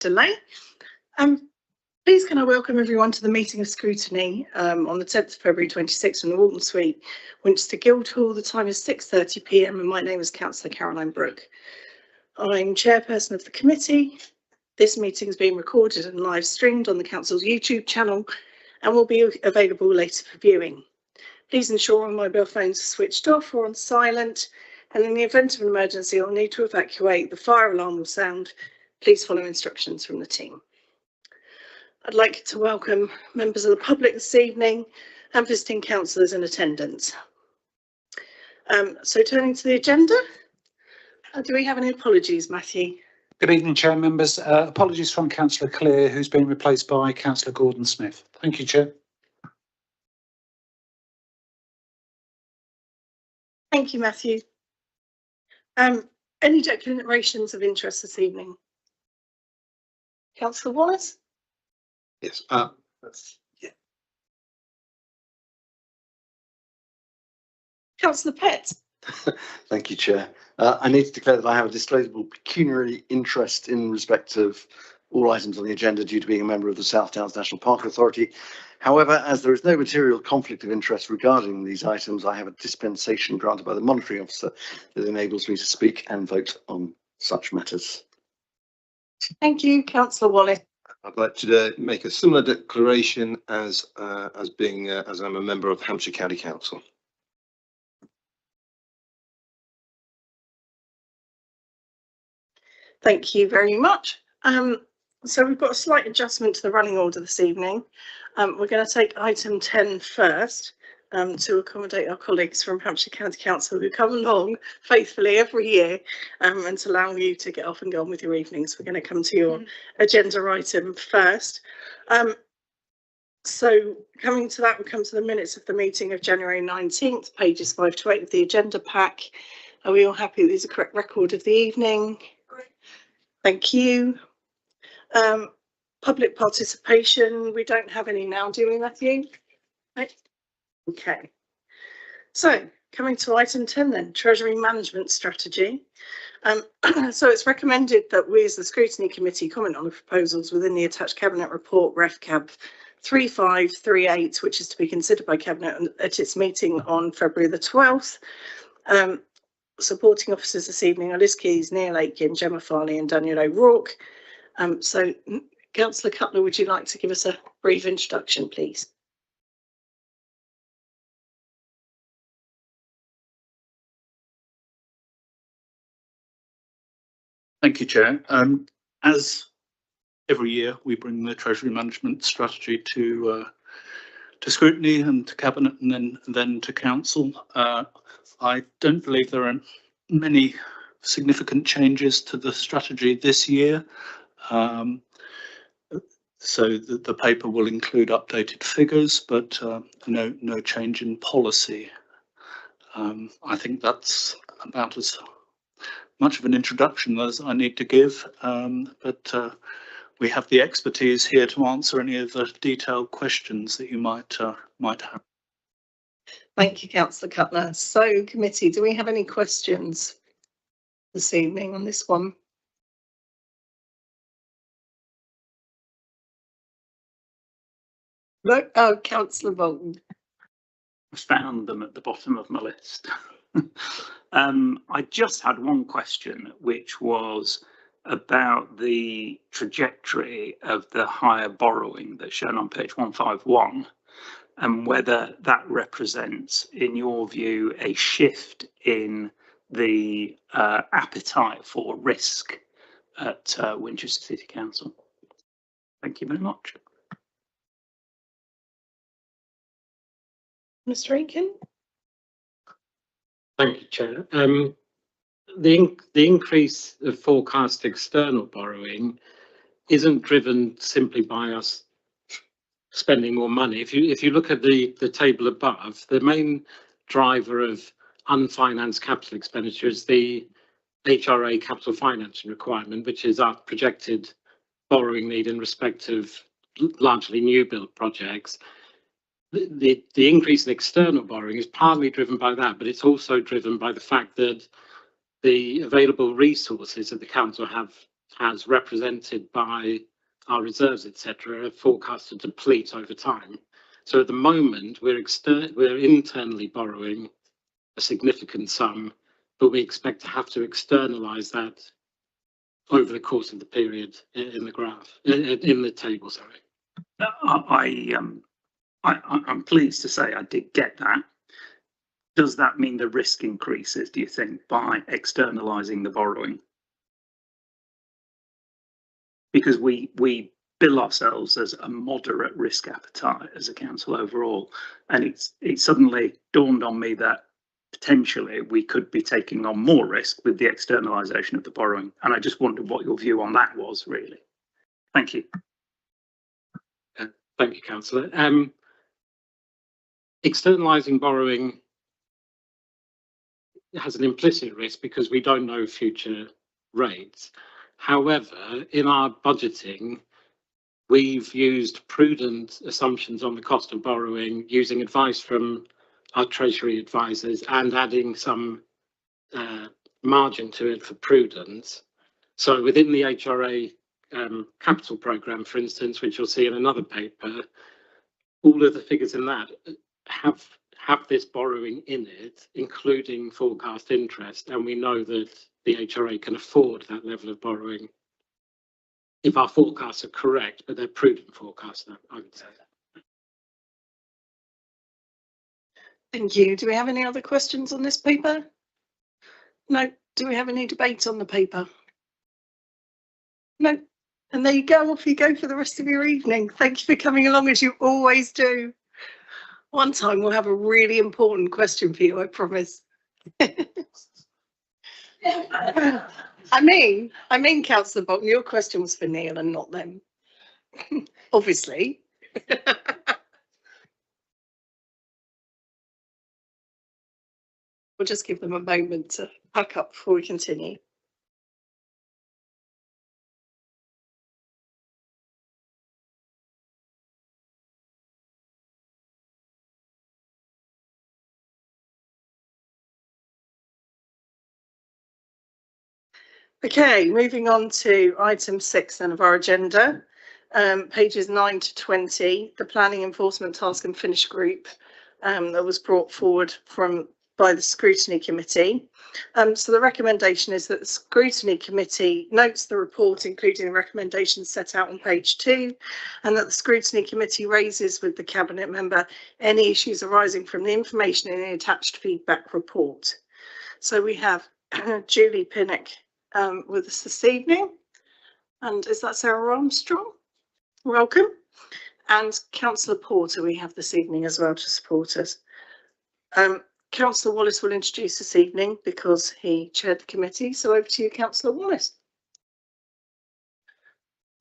delay. Please can I welcome everyone to the meeting of Scrutiny on the 10th of February 26 from the Walton Suite, Winchester Guildhall. The time is 6:30 p.m. and my name is Councillor Caroline Brooke. I'm chairperson of the committee. This meeting is being recorded and live streamed on the council's YouTube channel and will be available later for viewing. Please ensure all mobile phones are switched off or on silent, and in the event of an emergency or need to evacuate, the fire alarm will sound. Please follow instructions from the team. I'd like to welcome members of the public this evening and visiting councillors in attendance. So turning to the agenda, do we have any apologies, Matthew? Good evening, Chair members. Apologies from Councillor Clear, who's been replaced by Councillor Gordon Smith. Thank you, Chair. Thank you, Matthew. Any declarations of interest this evening? Councillor Wallace? Yes. Councillor Pett? Thank you, Chair. I need to declare that I have a disclosable pecuniary interest in respect of all items on the agenda due to being a member of the South Downs National Park Authority. However, as there is no material conflict of interest regarding these items, I have a dispensation granted by the monitoring officer that enables me to speak and vote on such matters. Thank you, Councillor Wallace. I'd like to make a similar declaration as I'm a member of Hampshire County Council. Thank you very much. So we've got a slight adjustment to the running order this evening. We're going to take item 10 first to accommodate our colleagues from Hampshire County Council who come along faithfully every year and to allow you to get off and go on with your evenings. We're going to come to your agenda item first. So coming to that, we come to the minutes of the meeting of January 19th, pages 5 to 8 of the agenda pack. Are we all happy with the correct record of the evening? Thank you. Public participation, we don't have any now, do we, Matthew? Right. Okay. So coming to item 10 then, Treasury Management Strategy. So it's recommended that we as the Scrutiny Committee comment on the proposals within the attached Cabinet report, RefCab 3538, which is to be considered by Cabinet at its meeting on February the 12th. Supporting officers this evening are Liz Keys, Neil Aitken, Gemma Farley and Daniel O'Rourke. So Councillor Cutler, would you like to give us a brief introduction, please? Thank you, Chair. As every year, we bring the Treasury Management Strategy to Scrutiny and to Cabinet and then to Council. I don't believe there are many significant changes to the strategy this year. So the paper will include updated figures, but no change in policy. I think that's about as much of an introduction as I need to give, but we have the expertise here to answer any of the detailed questions that you might have. Thank you, Councillor Cutler. So, committee, do we have any questions this evening on this one? No. Oh, Councillor Bolton. I found them at the bottom of my list. I just had one question, which was about the trajectory of the higher borrowing that's shown on page 151. And whether that represents, in your view, a shift in the appetite for risk at Winchester City Council. Thank you very much. Mr. Aitken? Thank you, Chair. The increase of forecast external borrowing isn't driven simply by us spending more money. If you look at the table above, the main driver of unfinanced capital expenditure is the HRA capital financing requirement, which is our projected borrowing need in respect of largely new build projects. The increase in external borrowing is partly driven by that, but it's also driven by the fact that the available resources that the council have as represented by our reserves, etc., are forecast to deplete over time. So at the moment, we're internally borrowing a significant sum, but we expect to have to externalise that over the course of the period in the graph, in the table, sorry. I'm pleased to say I did get that. Does that mean the risk increases, do you think, by externalising the borrowing? Because we bill ourselves as a moderate risk appetite as a council overall, and it suddenly dawned on me that potentially we could be taking on more risk with the externalisation of the borrowing, and I just wondered what your view on that was, really. Thank you. Thank you, Councillor. Externalising borrowing has an implicit risk because we don't know future rates. However, in our budgeting, we've used prudent assumptions on the cost of borrowing, using advice from our Treasury advisors and adding some margin to it for prudence. So within the HRA capital programme, for instance, which you'll see in another paper, all of the figures in that have this borrowing in it, including forecast interest, and we know that the HRA can afford that level of borrowing if our forecasts are correct, but they're prudent forecasts, I would say. Thank you. Do we have any other questions on this paper? No. Do we have any debate on the paper? No. And there you go, off you go for the rest of your evening. Thank you for coming along, as you always do. One time we'll have a really important question for you, I promise. I mean, Councillor Bolton, your question was for Neil and not them. Obviously. We'll just give them a moment to pack up before we continue. Okay, moving on to item 6 then of our agenda, pages 9 to 20, the Planning Enforcement Task and Finish Group that was brought forward by the Scrutiny Committee. So the recommendation is that the Scrutiny Committee notes the report, including the recommendations set out on page 2, and that the Scrutiny Committee raises with the Cabinet member any issues arising from the information in the attached feedback report. So we have Julie Pinnock with us this evening, and is that Sarah Armstrong? Welcome. And Councillor Porter we have this evening as well to support us. Councillor Wallace will introduce this evening because he chaired the committee, so over to you, Councillor Wallace.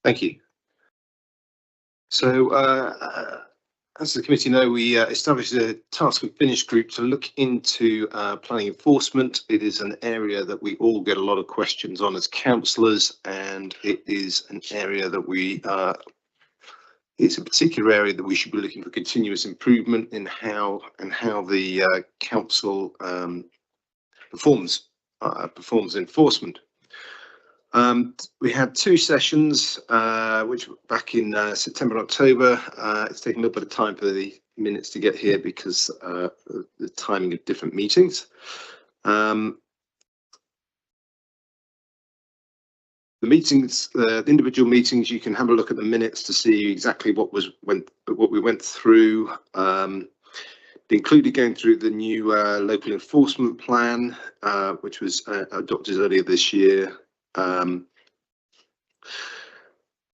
Thank you. So as the committee know, we established a task and finish group to look into planning enforcement. It is an area that we all get a lot of questions on as councillors, and it is an area that it's a particular area that we should be looking for continuous improvement in how the council performs enforcement. We had 2 sessions, which were back in September and October. It's taken a little bit of time for the minutes to get here because of the timing of different meetings. The meetings, the individual meetings, you can have a look at the minutes to see exactly what we went through. They included going through the new local enforcement plan, which was adopted earlier this year. But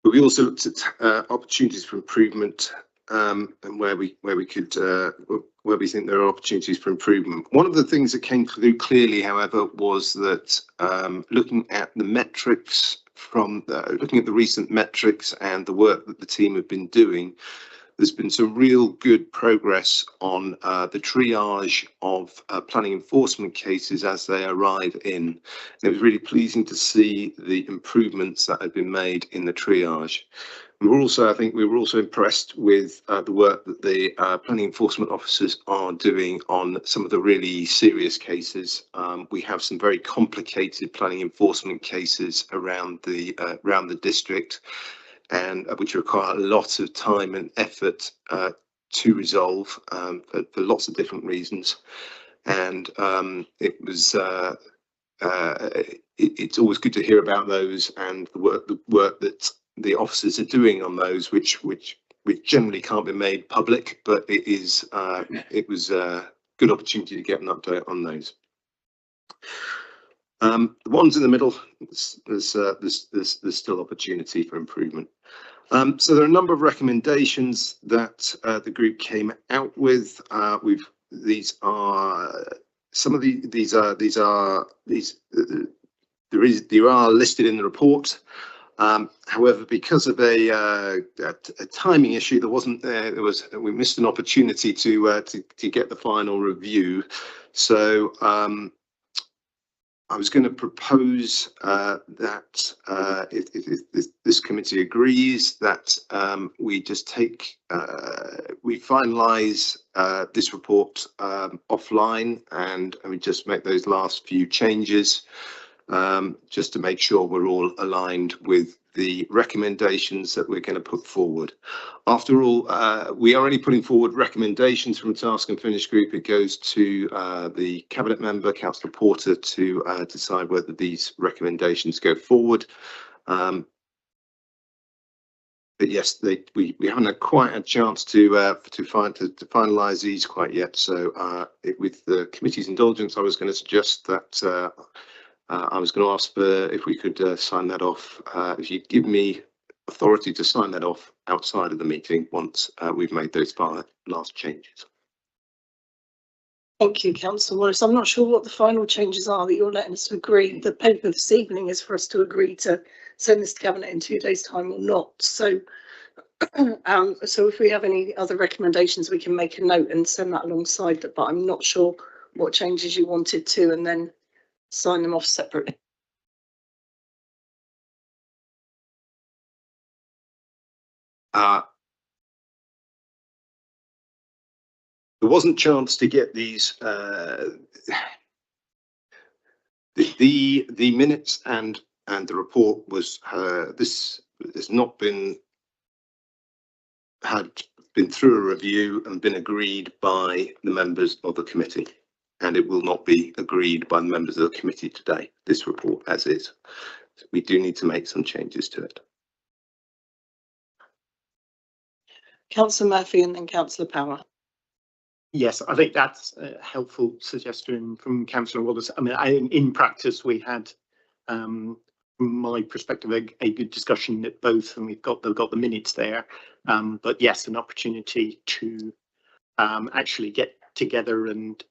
we also looked at opportunities for improvement and where we think there are opportunities for improvement. One of the things that came through clearly, however, was that looking at the metrics looking at the recent metrics and the work that the team have been doing, there's been some real good progress on the triage of planning enforcement cases as they arrive in. And it was really pleasing to see the improvements that have been made in the triage. We were also, I think we were also impressed with the work that the planning enforcement officers are doing on some of the really serious cases. We have some very complicated planning enforcement cases around the district, and which require a lot of time and effort to resolve for lots of different reasons. And it's always good to hear about those and the work that the officers are doing on those, which generally can't be made public, but it was a good opportunity to get an update on those. The ones in the middle, there's still opportunity for improvement. So there are a number of recommendations that the group came out with. These are listed in the report. However, because of a timing issue, we missed an opportunity to get the final review. So I was going to propose that if this committee agrees that we just we finalise this report offline, and we just make those last few changes just to make sure we're all aligned with the recommendations that we're going to put forward. After all, we are only putting forward recommendations from a task and finish group. It goes to the cabinet member, Councillor Porter, to decide whether these recommendations go forward. But yes, we haven't had quite a chance to finalise these quite yet. So with the committee's indulgence, I was going to suggest that I was going to ask if we could sign that off. If you give me authority to sign that off outside of the meeting once we've made those last changes. Thank you, Councillor Wallace. I'm not sure what the final changes are that you're letting us agree. The paper this evening is for us to agree to send this to Cabinet in 2 days' time or not. So, so if we have any other recommendations, we can make a note and send that alongside that. But I'm not sure what changes you wanted to, and then sign them off separately. There wasn't a chance to get these the minutes and the report was this has not been through a review and been agreed by the members of the committee, and it will not be agreed by the members of the committee today, this report as is. We do need to make some changes to it. Councillor Murphy and then Councillor Power. Yes, I think that's a helpful suggestion from Councillor Wallace. I mean, in practice, we had, from my perspective, a good discussion at both, and we've got the minutes there. But yes, an opportunity to actually get together and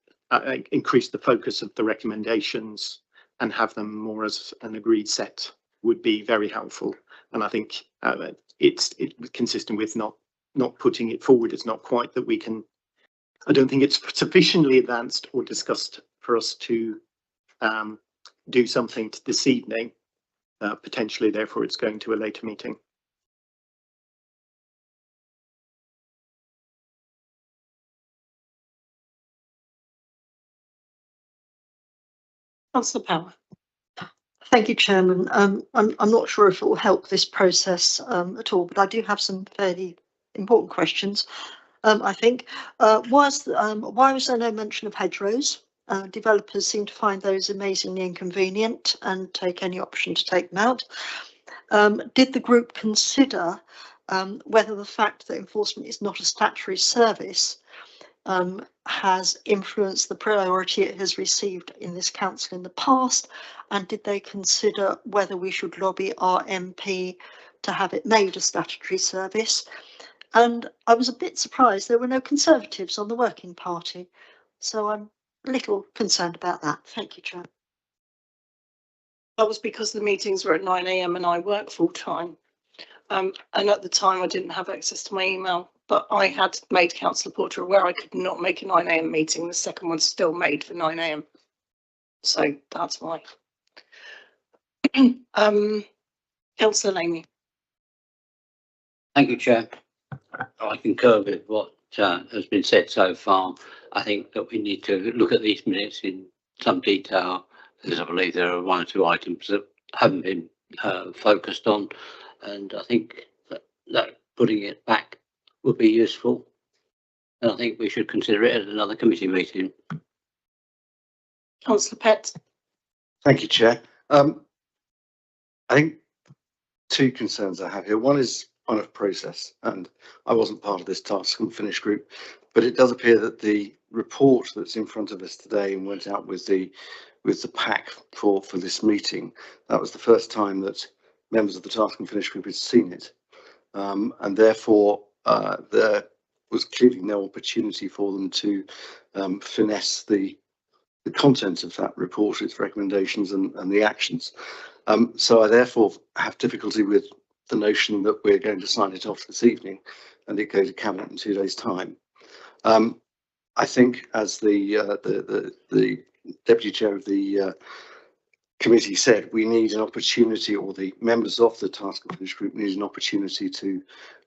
increase the focus of the recommendations and have them more as an agreed set would be very helpful. And I think it's consistent with not putting it forward. It's not quite that we can. I don't think it's sufficiently advanced or discussed for us to do something this evening. Potentially, therefore, it's going to a later meeting. Councillor Power. Thank you, Chairman. I'm not sure if it will help this process at all, but I do have some fairly important questions. I think why was there no mention of hedgerows? Developers seem to find those amazingly inconvenient and take any option to take them out. Did the group consider whether the fact that enforcement is not a statutory service has influenced the priority it has received in this council in the past? And did they consider whether we should lobby our MP to have it made a statutory service? And I was a bit surprised there were no Conservatives on the Working Party. So I'm a little concerned about that. Thank you, Chair. That was because the meetings were at 9 AM and I work full time. And at the time I didn't have access to my email, but I had made Councillor Porter aware I could not make a 9 AM meeting. The second one's still made for 9 AM. So that's why. Councillor Lamey. Thank you, Chair. I concur with what has been said so far. I think that we need to look at these minutes in some detail, because I believe there are one or two items that haven't been focused on, and I think that putting it back would be useful. And I think we should consider it at another committee meeting. Councillor Pett. Thank you, Chair. I think two concerns I have here. One is one of process, and I wasn't part of this task and finish group, but it does appear that the report that's in front of us today and went out with the pack for this meeting, that was the first time that members of the task and finish group had seen it, and therefore there was clearly no opportunity for them to finesse the contents of that report, its recommendations and the actions. So I therefore have difficulty with the notion that we're going to sign it off this evening and it goes to Cabinet in 2 days' time. I think, as the Deputy Chair of the committee said, we need an opportunity, or the members of the Task and Finish Group need an opportunity to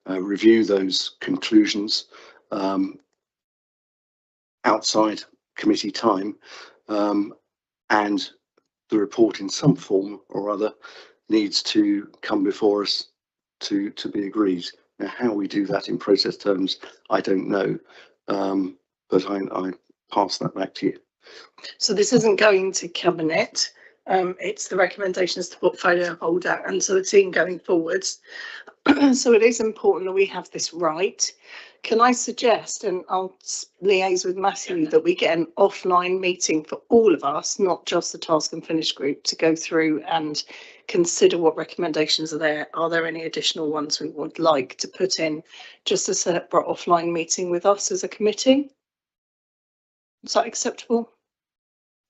review those conclusions outside committee time, and the report in some form or other needs to come before us to be agreed. Now, how we do that in process terms, I don't know, but I pass that back to you. So this isn't going to Cabinet. It's the recommendations to portfolio holder and to the team going forwards. So it is important that we have this right. Can I suggest, and I'll liaise with Matthew, that we get an offline meeting for all of us, not just the Task and Finish group, to go through and consider what recommendations are there. Are there any additional ones we would like to put in? Just a separate offline meeting with us as a committee. Is that acceptable?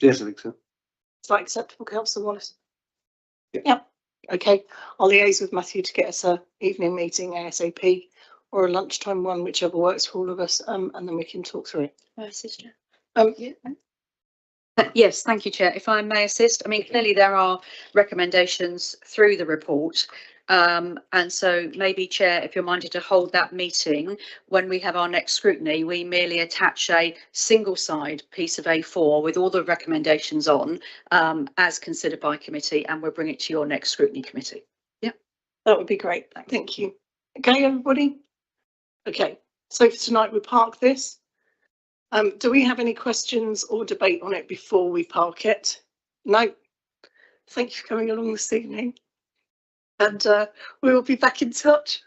Yes, I think so. Is that acceptable, Councillor Wallace? Yeah. Okay, I'll liaise with Matthew to get us a evening meeting ASAP, or a lunchtime one, whichever works for all of us, and then we can talk through it. Sister. Yeah. Yes, thank you, Chair. If I may assist, I mean, clearly there are recommendations through the report. And so maybe, Chair, if you're minded to hold that meeting when we have our next scrutiny, we merely attach a single side piece of A4 with all the recommendations on, as considered by committee, and we'll bring it to your next scrutiny committee. Yeah, That would be great. Thank you. Okay, everybody? Okay, so for tonight we park this. Do we have any questions or debate on it before we park it? No. Thank you for coming along this evening. And we will be back in touch.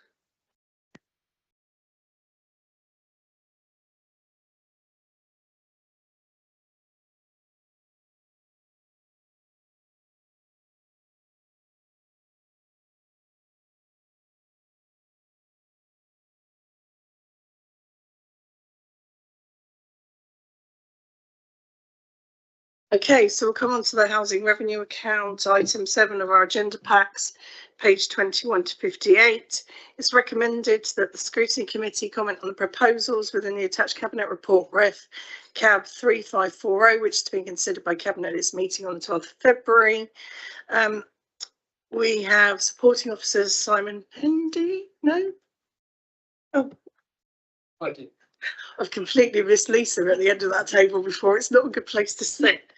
Okay, so we'll come on to the housing revenue account, item 7 of our agenda packs, page 21 to 58. It's recommended that the Scrutiny Committee comment on the proposals within the attached Cabinet report Ref Cab 3540, which is to be considered by Cabinet at its meeting on the 12th of February. We have supporting officers Simon Pendy. No? Oh. I do. I've completely missed Lisa at the end of that table before. It's not a good place to sit.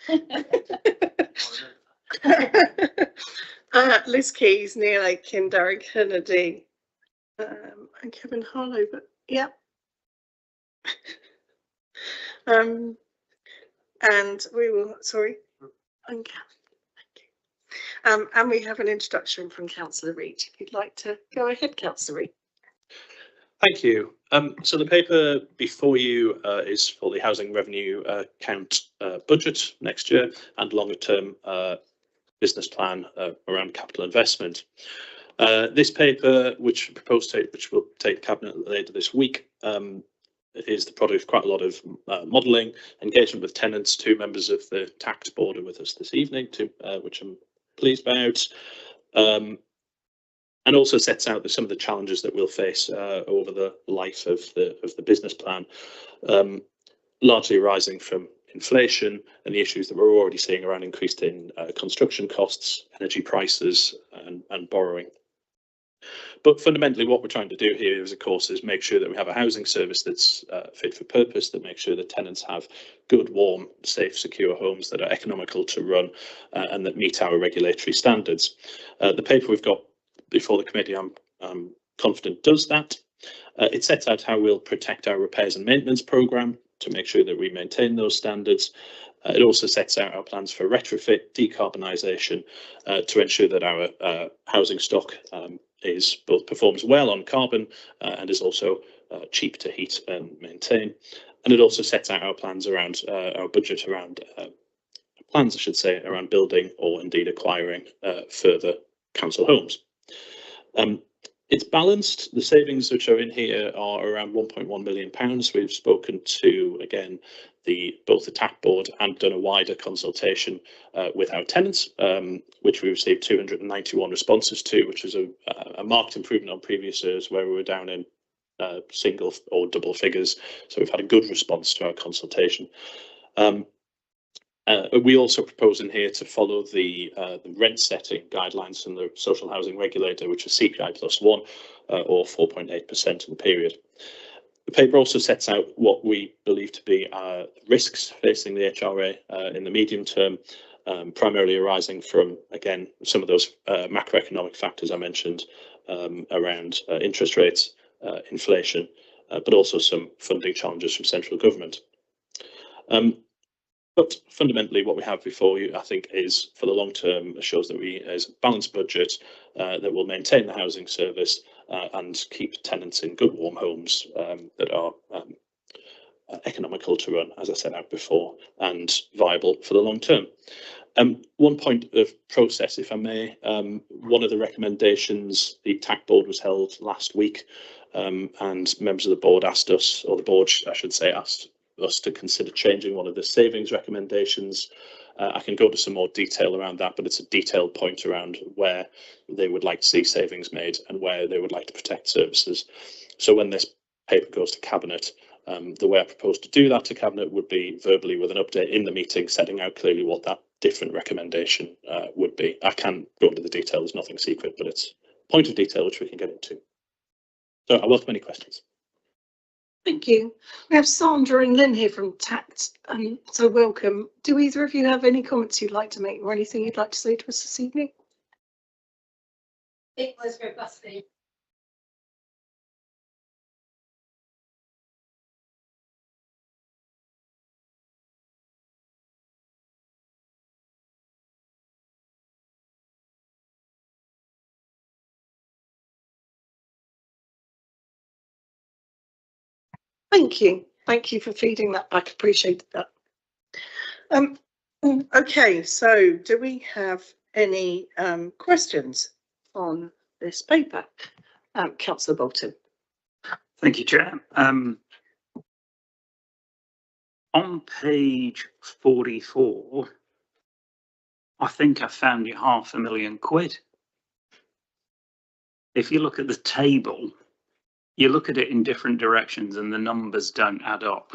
Liz Keys, Neil Aitken, Derek Kennedy, and Kevin Harlow, but yeah. And we will, sorry. And we have an introduction from Councillor Reid. If you'd like to go ahead, Councillor Reid. Thank you. So the paper before you is for the housing revenue account budget next year and longer term business plan around capital investment. This paper, which will take Cabinet later this week, is the product of quite a lot of modelling, engagement with tenants. 2 members of the tax board are with us this evening, which I'm pleased about. And also sets out some of the challenges that we'll face over the life of the business plan, largely arising from inflation and the issues that we're already seeing around increased in construction costs, energy prices, and borrowing. But fundamentally, what we're trying to do here is, of course, is make sure that we have a housing service that's fit for purpose, that makes sure that tenants have good, warm, safe, secure homes that are economical to run and that meet our regulatory standards. The paper we've got before the committee, I'm confident, does that. It sets out how we'll protect our repairs and maintenance programme to make sure that we maintain those standards. It also sets out our plans for retrofit, decarbonisation, to ensure that our housing stock is both performs well on carbon and is also cheap to heat and maintain. And it also sets out our plans around our budget around plans, I should say, around building or indeed acquiring further council homes. It's balanced. The savings which are in here are around £1.1 million. We've spoken to, again, both the TAC board and done a wider consultation with our tenants, which we received 291 responses to, which is a marked improvement on previous years where we were down in single or double figures. So we've had a good response to our consultation. We also propose in here to follow the rent setting guidelines from the social housing regulator, which is CPI +1 or 4.8% in the period. The paper also sets out what we believe to be risks facing the HRA in the medium term, primarily arising from, again, some of those macroeconomic factors I mentioned around interest rates, inflation, but also some funding challenges from central government. But fundamentally, what we have before you, I think, is for the long term shows that as a balanced budget that will maintain the housing service and keep tenants in good, warm homes that are economical to run, as I set out before, and viable for the long term. One point of process, if I may, one of the recommendations, the TAC board was held last week, and members of the board asked us, or the board, I should say, asked us to consider changing one of the savings recommendations. I can go to some more detail around that, but it's a detailed point around where they would like to see savings made and where they would like to protect services. So when this paper goes to Cabinet, the way I propose to do that to Cabinet would be verbally with an update in the meeting, setting out clearly what that different recommendation would be. I can go into the detail, there's nothing secret, but it's a point of detail which we can get into. So I welcome any questions. Thank you. We have Sandra and Lynn here from TACT, so welcome. Do either of you have any comments you'd like to make or anything you'd like to say to us this evening? It was robustly. Thank you. Thank you for feeding that back. Appreciate that. Okay, so do we have any questions on this paper? Councillor Bolton. Thank you, Chair. On page 44, I think I found you £500,000. If you look at the table, you look at it in different directions and the numbers don't add up.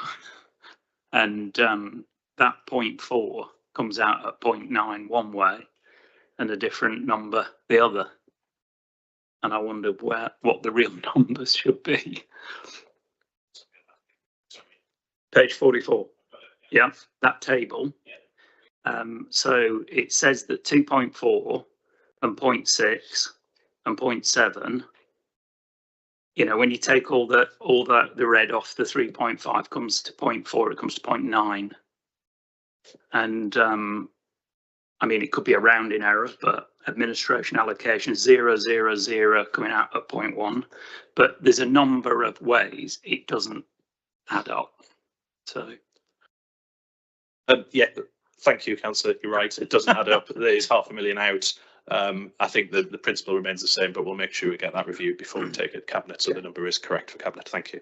And that 0.4 comes out at 0.9 one way and a different number the other. And I wonder what the real numbers should be. Page 44. Yeah, that table. So it says that 2.4 and 0.6 and 0.7. You know, when you take all the red off, the 3.5 comes to 0.4, it comes to 0.9. And I mean, it could be a rounding error, but administration allocation 0, 0, 0 coming out at 0.1. But there's a number of ways it doesn't add up. So. Yeah, thank you, Councillor. You're right. It doesn't add up. There's £500,000 out. I think the principle remains the same, but we'll make sure we get that reviewed before we take it to Cabinet, so the number is correct for Cabinet. Thank you.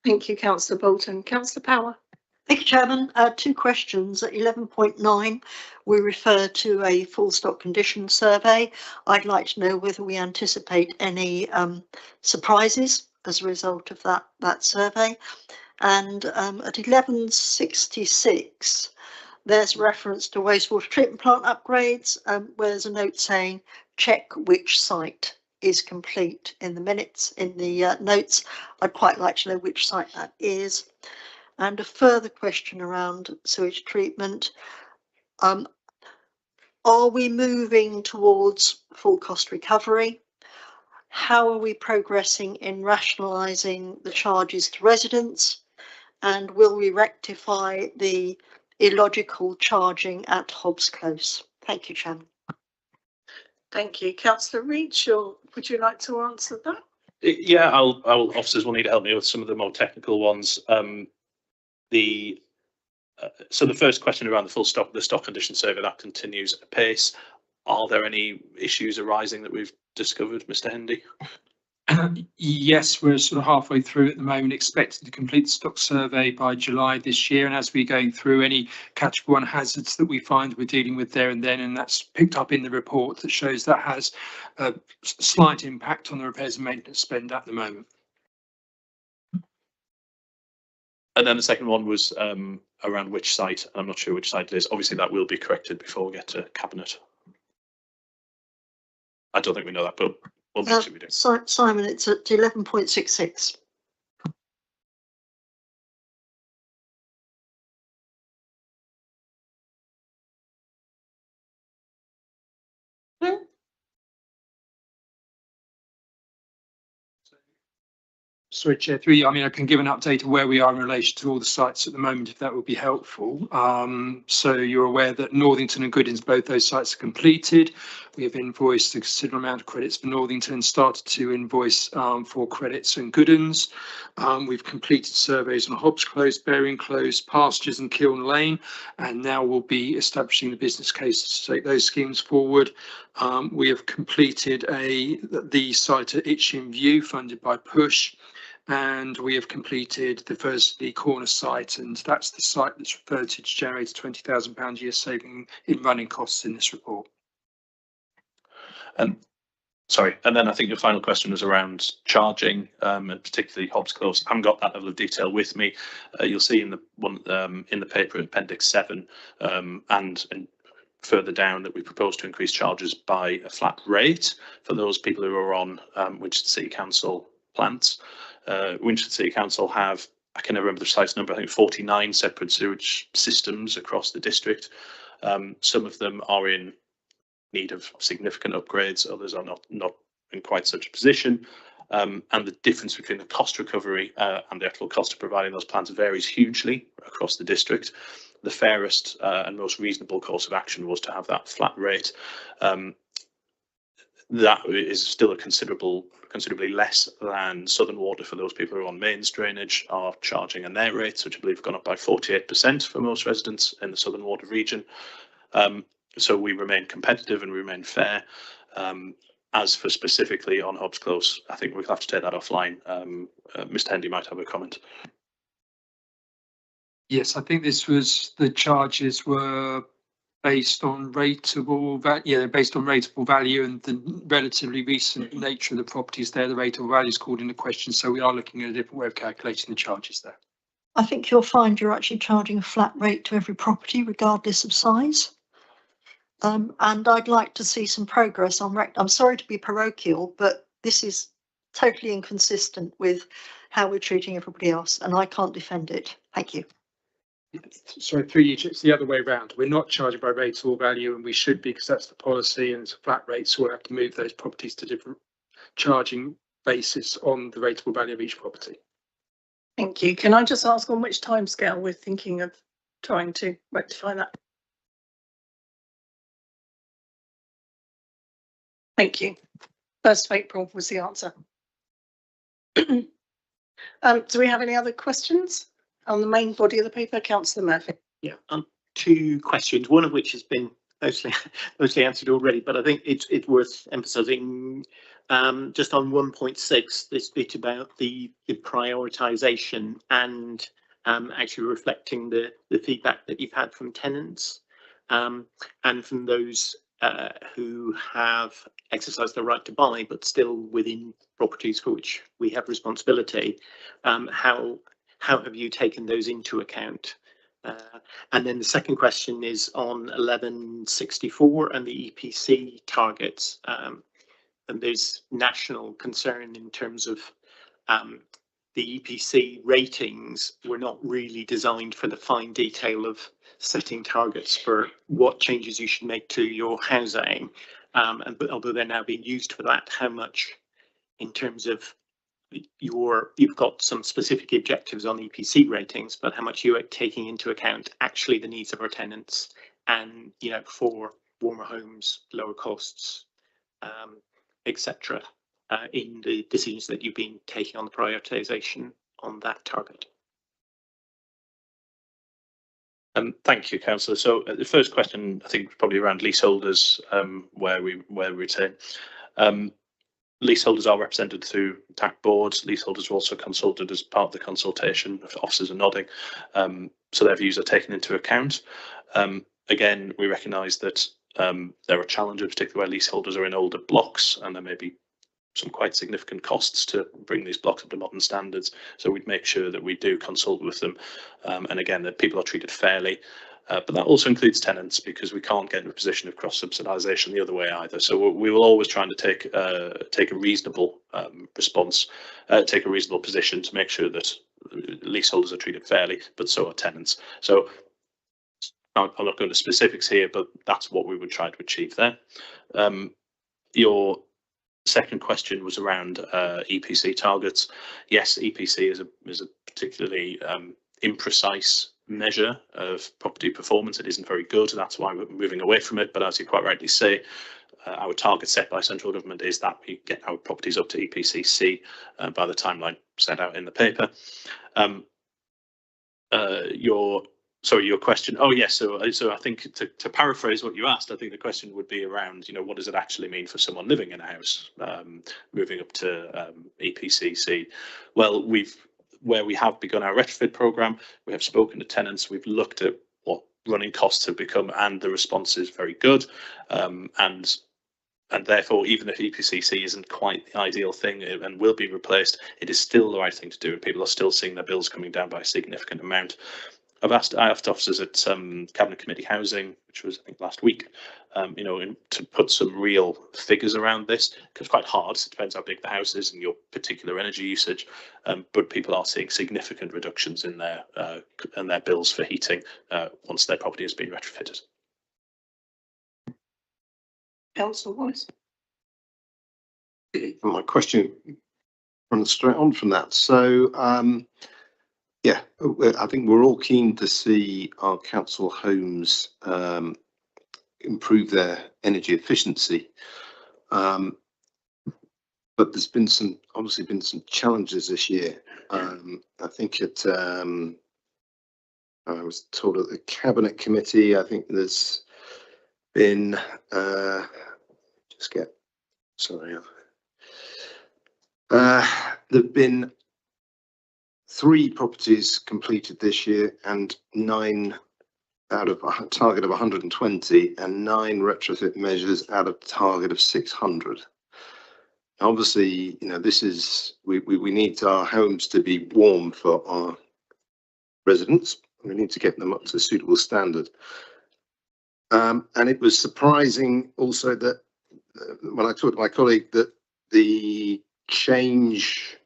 Thank you, Councillor Bolton. Councillor Power. Thank you, Chairman. 2 questions. At 11.9, we refer to a full stock condition survey. I'd like to know whether we anticipate any surprises as a result of that survey. And at 11.66, there's reference to wastewater treatment plant upgrades, where there's a note saying check which site is complete in the minutes, in the notes. I'd quite like to know which site that is. And a further question around sewage treatment. Are we moving towards full cost recovery? How are we progressing in rationalising the charges to residents? And will we rectify the illogical charging at Hobbs Close? Thank you, Chairman. Thank you. Councillor Reach, would you like to answer that? Yeah, officers will need to help me with some of the more technical ones. So the first question around the stock condition survey, that continues apace. Are there any issues arising that we've discovered, Mr. Hendy? Yes, we're sort of halfway through at the moment, expected to complete the stock survey by July this year. And as we're going through any category 1 hazards that we find, we're dealing with there and then, and that's picked up in the report that shows that has a slight impact on the repairs and maintenance spend at the moment. And then the second one was around which site. I'm not sure which site it is. Obviously, that will be corrected before we get to Cabinet. I don't think we know that, but we'll make sure we do. Simon, it's at 11.66. Sorry, Chair, through you. I mean, I can give an update of where we are in relation to all the sites at the moment, if that would be helpful. So you're aware that Northington and Goodins, both those sites are completed. We have invoiced a considerable amount of credits for Northington, started to invoice for credits and Goodins. We've completed surveys on Hobbs Close, Bearing Close, Pastures and Kiln Lane, and now we'll be establishing the business cases to take those schemes forward. We have completed the site at Itching View, funded by Push. And we have completed the first Lee Corner site, and that's the site that's referred to generate a £20,000 a year saving in running costs in this report. Sorry, and then I think your final question was around charging, and particularly Hobbs Close. I haven't got that level of detail with me. You'll see in the one in the paper, Appendix 7, and further down that we propose to increase charges by a flat rate for those people who are on Winchester City Council plants. Winchester City Council have, I can never remember the precise number, I think 49 separate sewage systems across the district. Some of them are in need of significant upgrades, others are not in quite such a position. And the difference between the cost recovery and the actual cost of providing those plants varies hugely across the district. The fairest and most reasonable course of action was to have that flat rate. That is still a considerably less than Southern Water for those people who are on mains drainage are charging, and their rates, which I believe have gone up by 48% for most residents in the Southern Water region. So we remain competitive and we remain fair. As for specifically on Hobbs Close, I think we'll have to take that offline. Mr. Hendy might have a comment. Yes, I think the charges were based on rateable value, based on rateable value and the relatively recent nature of the properties there. The rateable value is called into question, so we are looking at a different way of calculating the charges there. I think you'll find you're actually charging a flat rate to every property, regardless of size. And I'd like to see some progress on I'm sorry to be parochial, but this is totally inconsistent with how we're treating everybody else, and I can't defend it. Thank you. Sorry, through you, it's the other way around. We're not charging by rateable value, and we should be, because that's the policy, and it's a flat rate, so we'll have to move those properties to different charging basis on the rateable value of each property. Thank you. Can I just ask on which timescale we're thinking of trying to rectify that? Thank you. 1st of April was the answer. Do we have any other questions on the main body of the paper? Councillor Murphy. Yeah, 2 questions, one of which has been mostly answered already, but I think it's worth emphasising just on 1.6, this bit about the prioritisation and actually reflecting the feedback that you've had from tenants and from those who have exercised their right to buy, but still within properties for which we have responsibility. How have you taken those into account And then the second question is on 1164 and the EPC targets. And there's national concern in terms of the EPC ratings were not really designed for the fine detail of setting targets for what changes you should make to your housing. But although they're now being used for that, how much in terms of you've got some specific objectives on EPC ratings, but how much you are taking into account actually the needs of our tenants and, you know, for warmer homes, lower costs, etc. In the decisions that you've been taking on the prioritisation on that target. Thank you, Councillor. So the first question, I think, probably around leaseholders, where we retain. Leaseholders are represented through TAC boards. Leaseholders are also consulted as part of the consultation. Officers are nodding, so their views are taken into account. Again, we recognise that there are challenges, particularly where leaseholders are in older blocks, and there may be some quite significant costs to bring these blocks up to modern standards. So we'd make sure that we do consult with them, and again that people are treated fairly. But that also includes tenants, because we can't get in a position of cross subsidisation the other way either. So we will always try to take a reasonable response, take a reasonable position to make sure that leaseholders are treated fairly, but so are tenants. So I'm not going to specifics here, but that's what we would try to achieve there. Your second question was around EPC targets. Yes, EPC is a particularly imprecise measure of property performance. It isn't very good. That's why we're moving away from it. But as you quite rightly say, our target set by central government is that we get our properties up to EPC C by the timeline set out in the paper. Your question. Oh yes. So I think to paraphrase what you asked, I think the question would be around, you know, what does it actually mean for someone living in a house, moving up to EPC C? Well, where we have begun our retrofit programme, we have spoken to tenants. We've looked at what running costs have become, and the response is very good. And therefore, even if EPCC isn't quite the ideal thing and will be replaced, it is still the right thing to do, and people are still seeing their bills coming down by a significant amount. I asked officers at Cabinet Committee Housing, which was I think last week, to put some real figures around this, because it's quite hard. It depends how big the house is and your particular energy usage, but people are seeing significant reductions in their bills for heating once their property has been retrofitted. Councillor Wallace. My question runs straight on from that. So, yeah, I think we're all keen to see our council homes improve their energy efficiency. But there's been obviously been some challenges this year. I think I was told at the Cabinet Committee, I think there's been, there've been 3 properties completed this year, and 9 out of a target of 120, and 9 retrofit measures out of a target of 600. Obviously, you know, this is, we need our homes to be warm for our residents. We need to get them up to a suitable standard. And it was surprising also that when I talked to my colleague, that the change,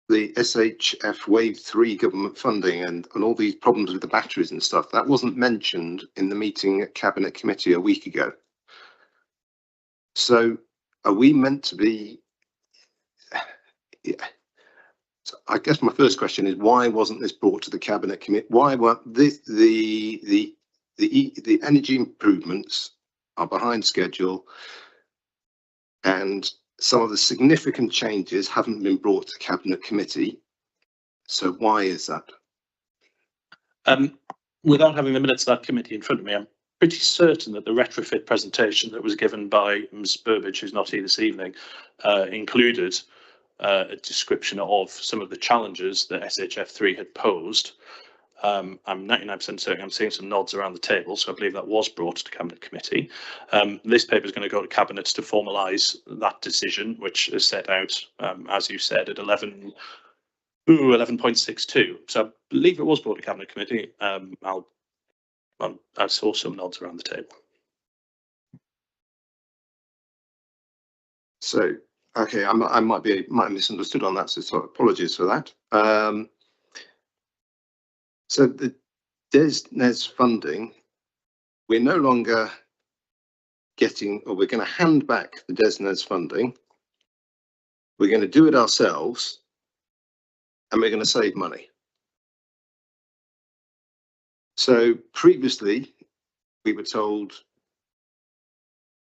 the SHF Wave 3 government funding and all these problems with the batteries and stuff, that wasn't mentioned in the meeting at Cabinet Committee a week ago. So are we meant to be, yeah. So I guess my first question is, why wasn't this brought to the Cabinet Committee? Why weren't the energy improvements are behind schedule, and some of the significant changes haven't been brought to Cabinet Committee? So why is that? Without having the minutes of that committee in front of me, I'm pretty certain that the retrofit presentation that was given by Ms Burbidge, who's not here this evening, included a description of some of the challenges that SHF3 had posed. I'm 99% certain. I'm seeing some nods around the table, so I believe that was brought to Cabinet Committee. This paper is going to go to Cabinet to formalise that decision, which is set out, as you said, at 11 Ooh, 11.62. So I believe it was brought to Cabinet Committee. I saw some nods around the table. So, okay, I might have misunderstood on that, so apologies for that. So the DESNES funding, we're no longer getting, or we're going to hand back the DESNES funding. We're going to do it ourselves, and we're going to save money. So previously, we were told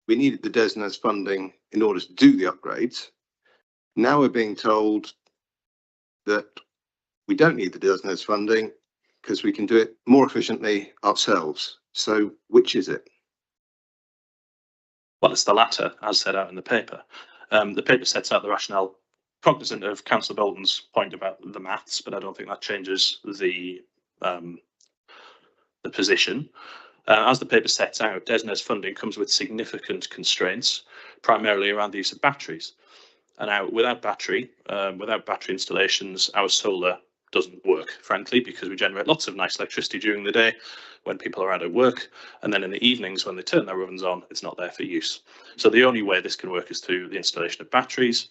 we needed the DESNES funding in order to do the upgrades. Now we're being told that we don't need the DESNES funding because we can do it more efficiently ourselves. So which is it? Well, it's the latter, as set out in the paper. The paper sets out the rationale, cognizant of Councillor Bolden's point about the maths, but I don't think that changes the position. As the paper sets out, DESNES funding comes with significant constraints, primarily around the use of batteries. And now, without battery installations, our solar doesn't work, frankly, because we generate lots of nice electricity during the day when people are out at work, and then in the evenings when they turn their ovens on, it's not there for use. So the only way this can work is through the installation of batteries.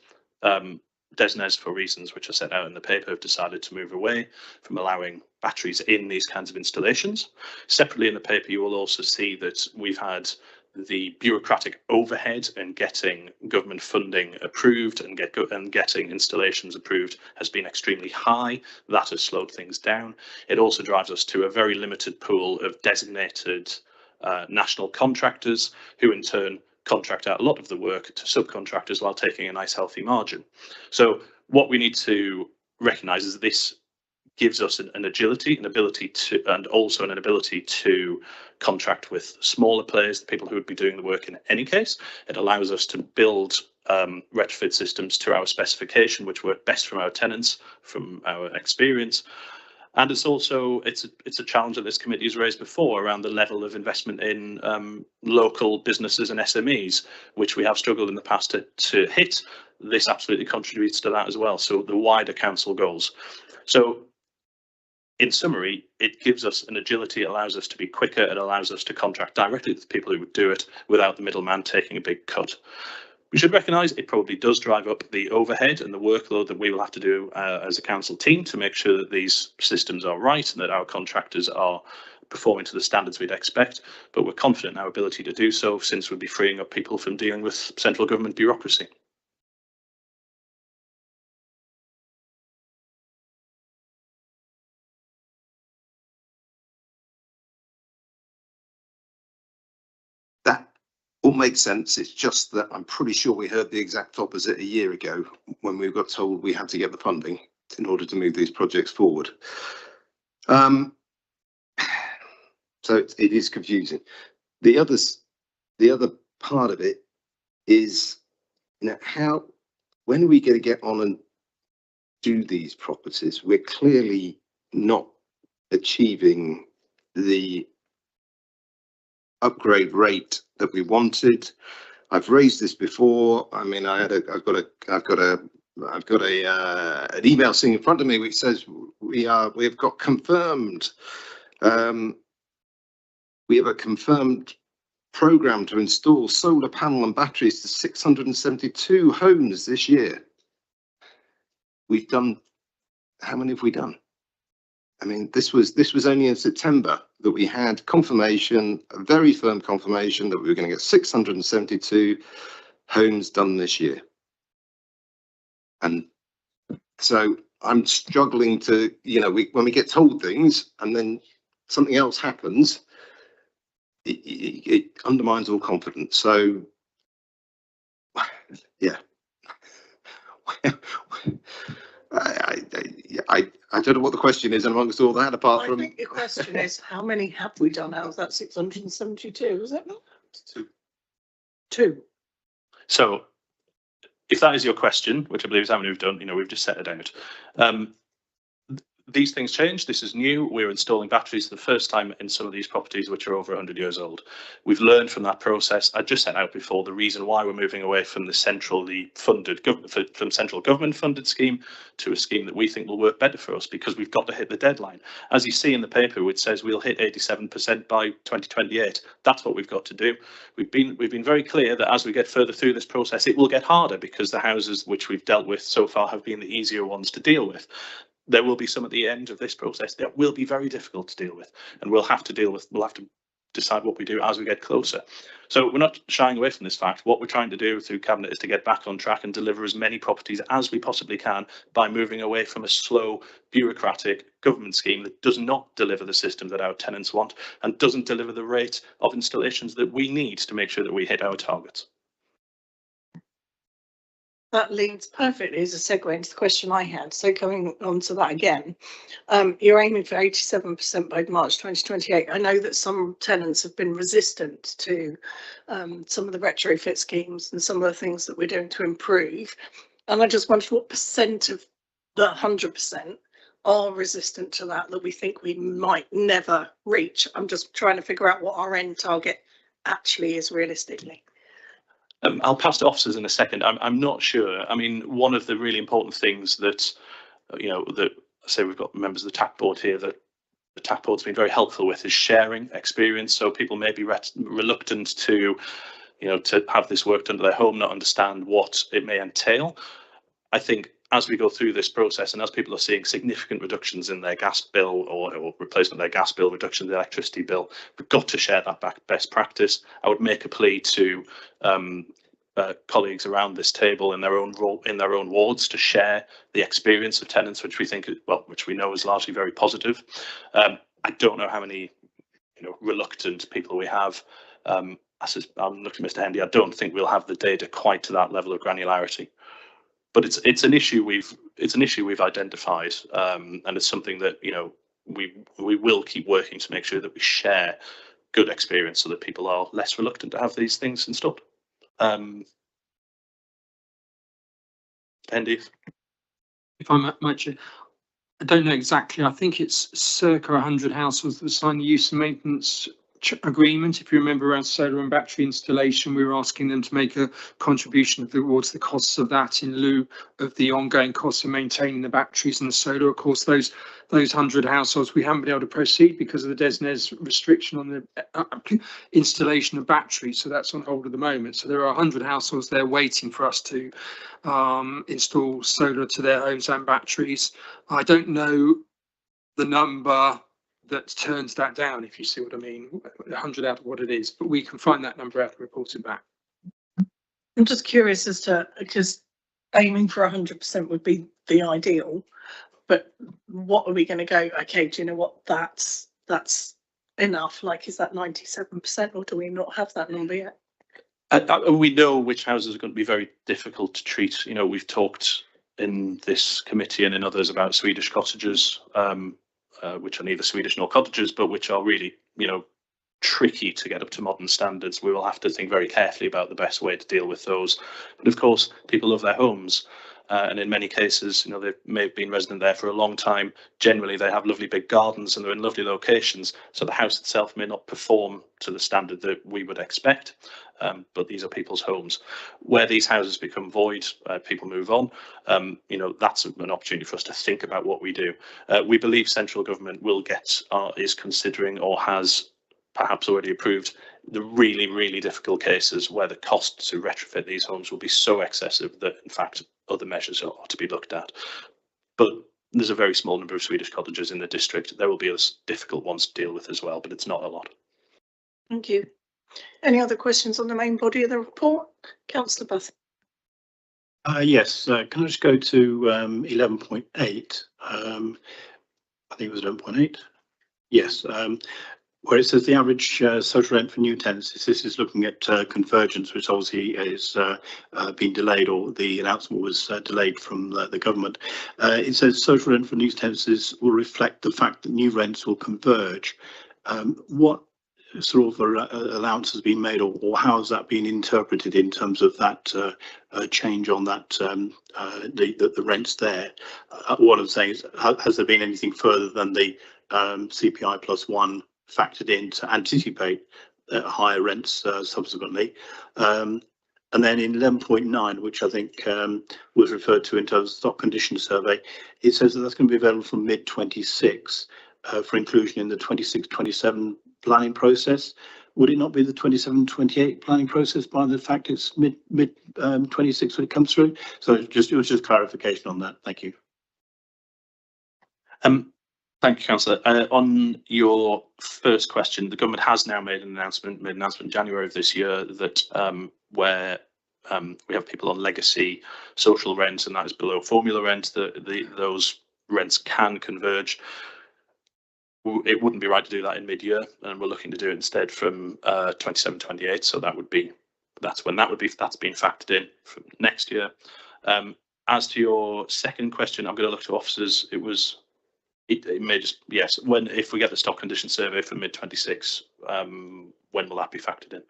DESNES, for reasons which are set out in the paper, have decided to move away from allowing batteries in these kinds of installations. Separately in the paper, you will also see that we've had the bureaucratic overhead in getting government funding approved and getting installations approved has been extremely high. That has slowed things down. It also drives us to a very limited pool of designated national contractors who in turn contract out a lot of the work to subcontractors while taking a nice healthy margin. So what we need to recognise is this gives us an agility, an ability to, and also an ability to contract with smaller players, the people who would be doing the work in any case. It allows us to build retrofit systems to our specification, which work best from our tenants, from our experience. And it's also, it's a challenge that this committee has raised before around the level of investment in local businesses and SMEs, which we have struggled in the past to hit. This absolutely contributes to that as well. So the wider council goals. So in summary, it gives us an agility, it allows us to be quicker, it allows us to contract directly with the people who would do it without the middleman taking a big cut. We should recognise it probably does drive up the overhead and the workload that we will have to do as a council team to make sure that these systems are right and that our contractors are performing to the standards we'd expect, but we're confident in our ability to do so since we'll be freeing up people from dealing with central government bureaucracy. That all makes sense. It's just that I'm pretty sure we heard the exact opposite a year ago when we got told we had to get the funding in order to move these projects forward. So it is confusing. The other part of it is, you know, when are we going to get on and do these properties? We're clearly not achieving the upgrade rate that we wanted. I've raised this before. I mean, I've got an email sitting in front of me which says we've got confirmed. We have a confirmed program to install solar panel and batteries to 672 homes this year. We've done, how many have we done? I mean, this was only in September that we had confirmation, a very firm confirmation that we were going to get 672 homes done this year. And so I'm struggling to, you know, when we get told things and then something else happens, it undermines all confidence. So, yeah. I don't know what the question is amongst all that, apart from. I think the question is, how many have we done out of that 672? Is that not? Two. So if that is your question, which I believe is how many we've done, you know, we've just set it out. these things change. This is new. We're installing batteries for the first time in some of these properties which are over 100 years old. We've learned from that process. I just set out before the reason why we're moving away from the centrally funded from central government funded scheme to a scheme that we think will work better for us, because we've got to hit the deadline. As you see in the paper, which says we'll hit 87% by 2028. That's what we've got to do. We've been very clear that as we get further through this process, it will get harder, because the houses which we've dealt with so far have been the easier ones to deal with. There will be some at the end of this process that will be very difficult to deal with, and we'll have to decide what we do as we get closer. So we're not shying away from this fact. What we're trying to do through Cabinet is to get back on track and deliver as many properties as we possibly can by moving away from a slow, bureaucratic government scheme that does not deliver the system that our tenants want and doesn't deliver the rate of installations that we need to make sure that we hit our targets. That leads perfectly as a segue into the question I had. So coming on to that again, you're aiming for 87% by March 2028. I know that some tenants have been resistant to some of the retrofit schemes and some of the things that we're doing to improve. And I just wondered what percent of the 100% are resistant to that we think we might never reach. I'm just trying to figure out what our end target actually is realistically. I'll pass to officers in a second. I'm not sure. I mean, one of the really important things that, that say we've got members of the TAC board here that the TAC board's been very helpful with is sharing experience. So people may be reluctant to, to have this work done to their home, not understand what it may entail. I think as we go through this process and as people are seeing significant reductions in their gas bill or replacement of their gas bill, reduction of the electricity bill, we've got to share that best practice. I would make a plea to colleagues around this table in their own wards to share the experience of tenants, which we know is largely very positive. I don't know how many reluctant people we have. I'm looking at Mr. Hendy. I don't think we'll have the data quite to that level of granularity. But it's an issue we've identified, and it's something that we will keep working to make sure that we share good experience so that people are less reluctant to have these things installed. Andy, if I might, I don't know exactly. I think it's circa 100 households that signed the use and maintenance agreement. If you remember, around solar and battery installation, we were asking them to make a contribution towards the costs of that in lieu of the ongoing costs of maintaining the batteries and the solar. Of course, those 100 households we haven't been able to proceed because of the DESNZ restriction on the installation of batteries, so that's on hold at the moment. So there are 100 households there waiting for us to install solar to their homes and batteries. I don't know the number that turns that down, if you see what I mean, 100 out of what it is, but we can find that number out and report it back. I'm just curious as to, because aiming for 100% would be the ideal, but what are we going to go, okay, do you know what, that's enough? Like, is that 97% or do we not have that number yet? We know which houses are going to be very difficult to treat. We've talked in this committee and in others about Swedish cottages, which are neither Swedish nor cottages, but which are really, tricky to get up to modern standards. We will have to think very carefully about the best way to deal with those. But of course, people love their homes. And in many cases, they may have been resident there for a long time. Generally, they have lovely big gardens and they're in lovely locations. So the house itself may not perform to the standard that we would expect. But these are people's homes. Where these houses become void, people move on. That's an opportunity for us to think about what we do. We believe central government is considering or has perhaps already approved the really, really difficult cases where the cost to retrofit these homes will be so excessive that, in fact, other measures are to be looked at. But there's a very small number of Swedish cottages in the district. There will be those difficult ones to deal with as well, but it's not a lot. Thank you. Any other questions on the main body of the report? Councillor Buss. Yes, can I just go to 11.8? I think it was 11.8. Yes, where it says the average social rent for new tenancies. This is looking at convergence, which obviously is been delayed, or the announcement was delayed from the government. It says social rent for new tenancies will reflect the fact that new rents will converge. What sort of allowance has been made, or how has that been interpreted in terms of that change on that the rents there? What I'm saying is, has there been anything further than the CPI +1 factored in to anticipate higher rents subsequently? And then in 11.9, which I think was referred to in terms of stock condition survey, it says that that's going to be available from mid-26 for inclusion in the 26-27 planning process. Would it not be the 27-28 planning process by the fact it's mid 26 when it comes through? So it was just clarification on that. Thank you. Thank you, Councillor. On your first question, the government has now made an announcement in January of this year that where we have people on legacy social rent, and that is below formula rent, those rents can converge. It wouldn't be right to do that in mid-year, and we're looking to do it instead from 27-28. So that's when that's been factored in from next year. As to your second question, I'm going to look to officers. It may just, yes, if we get the stock condition survey for mid-26, when will that be factored in?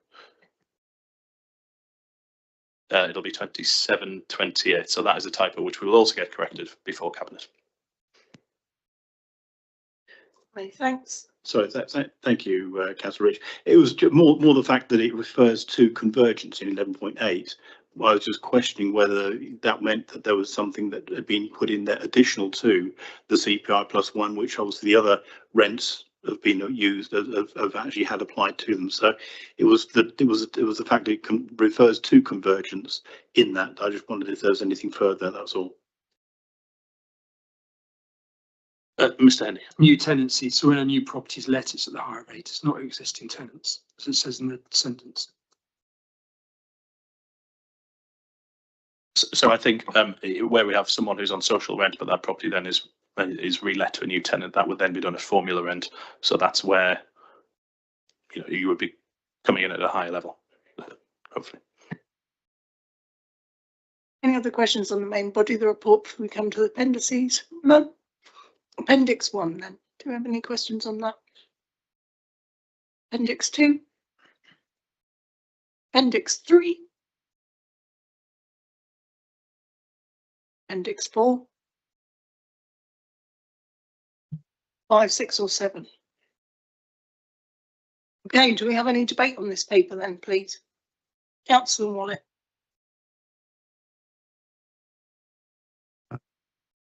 It'll be 27-28. So that is a typo which we will also get corrected before Cabinet. Many thanks. Sorry, thank you, Councillor Rich. It was more the fact that it refers to convergence in 11.8. I was just questioning whether that meant that there was something that had been put in there additional to the CPI +1, which obviously the other rents have been used, have actually had applied to them. So it was the fact that it refers to convergence in that. I just wondered if there was anything further. That's all. Mr. Henry. New tenancy, so when a new property is let, it's at the higher rate. It's not existing tenants, as it says in the sentence. So I think where we have someone who's on social rent, but that property then is relet to a new tenant, that would then be done at formula rent. So that's where you would be coming in at a higher level, hopefully. Any other questions on the main body of the report before we come to the appendices? No. Appendix 1 then. Do we have any questions on that? Appendix 2. Appendix 3. Appendix 4. 5, 6 or 7. Okay, do we have any debate on this paper then, please? Councillor Wallet.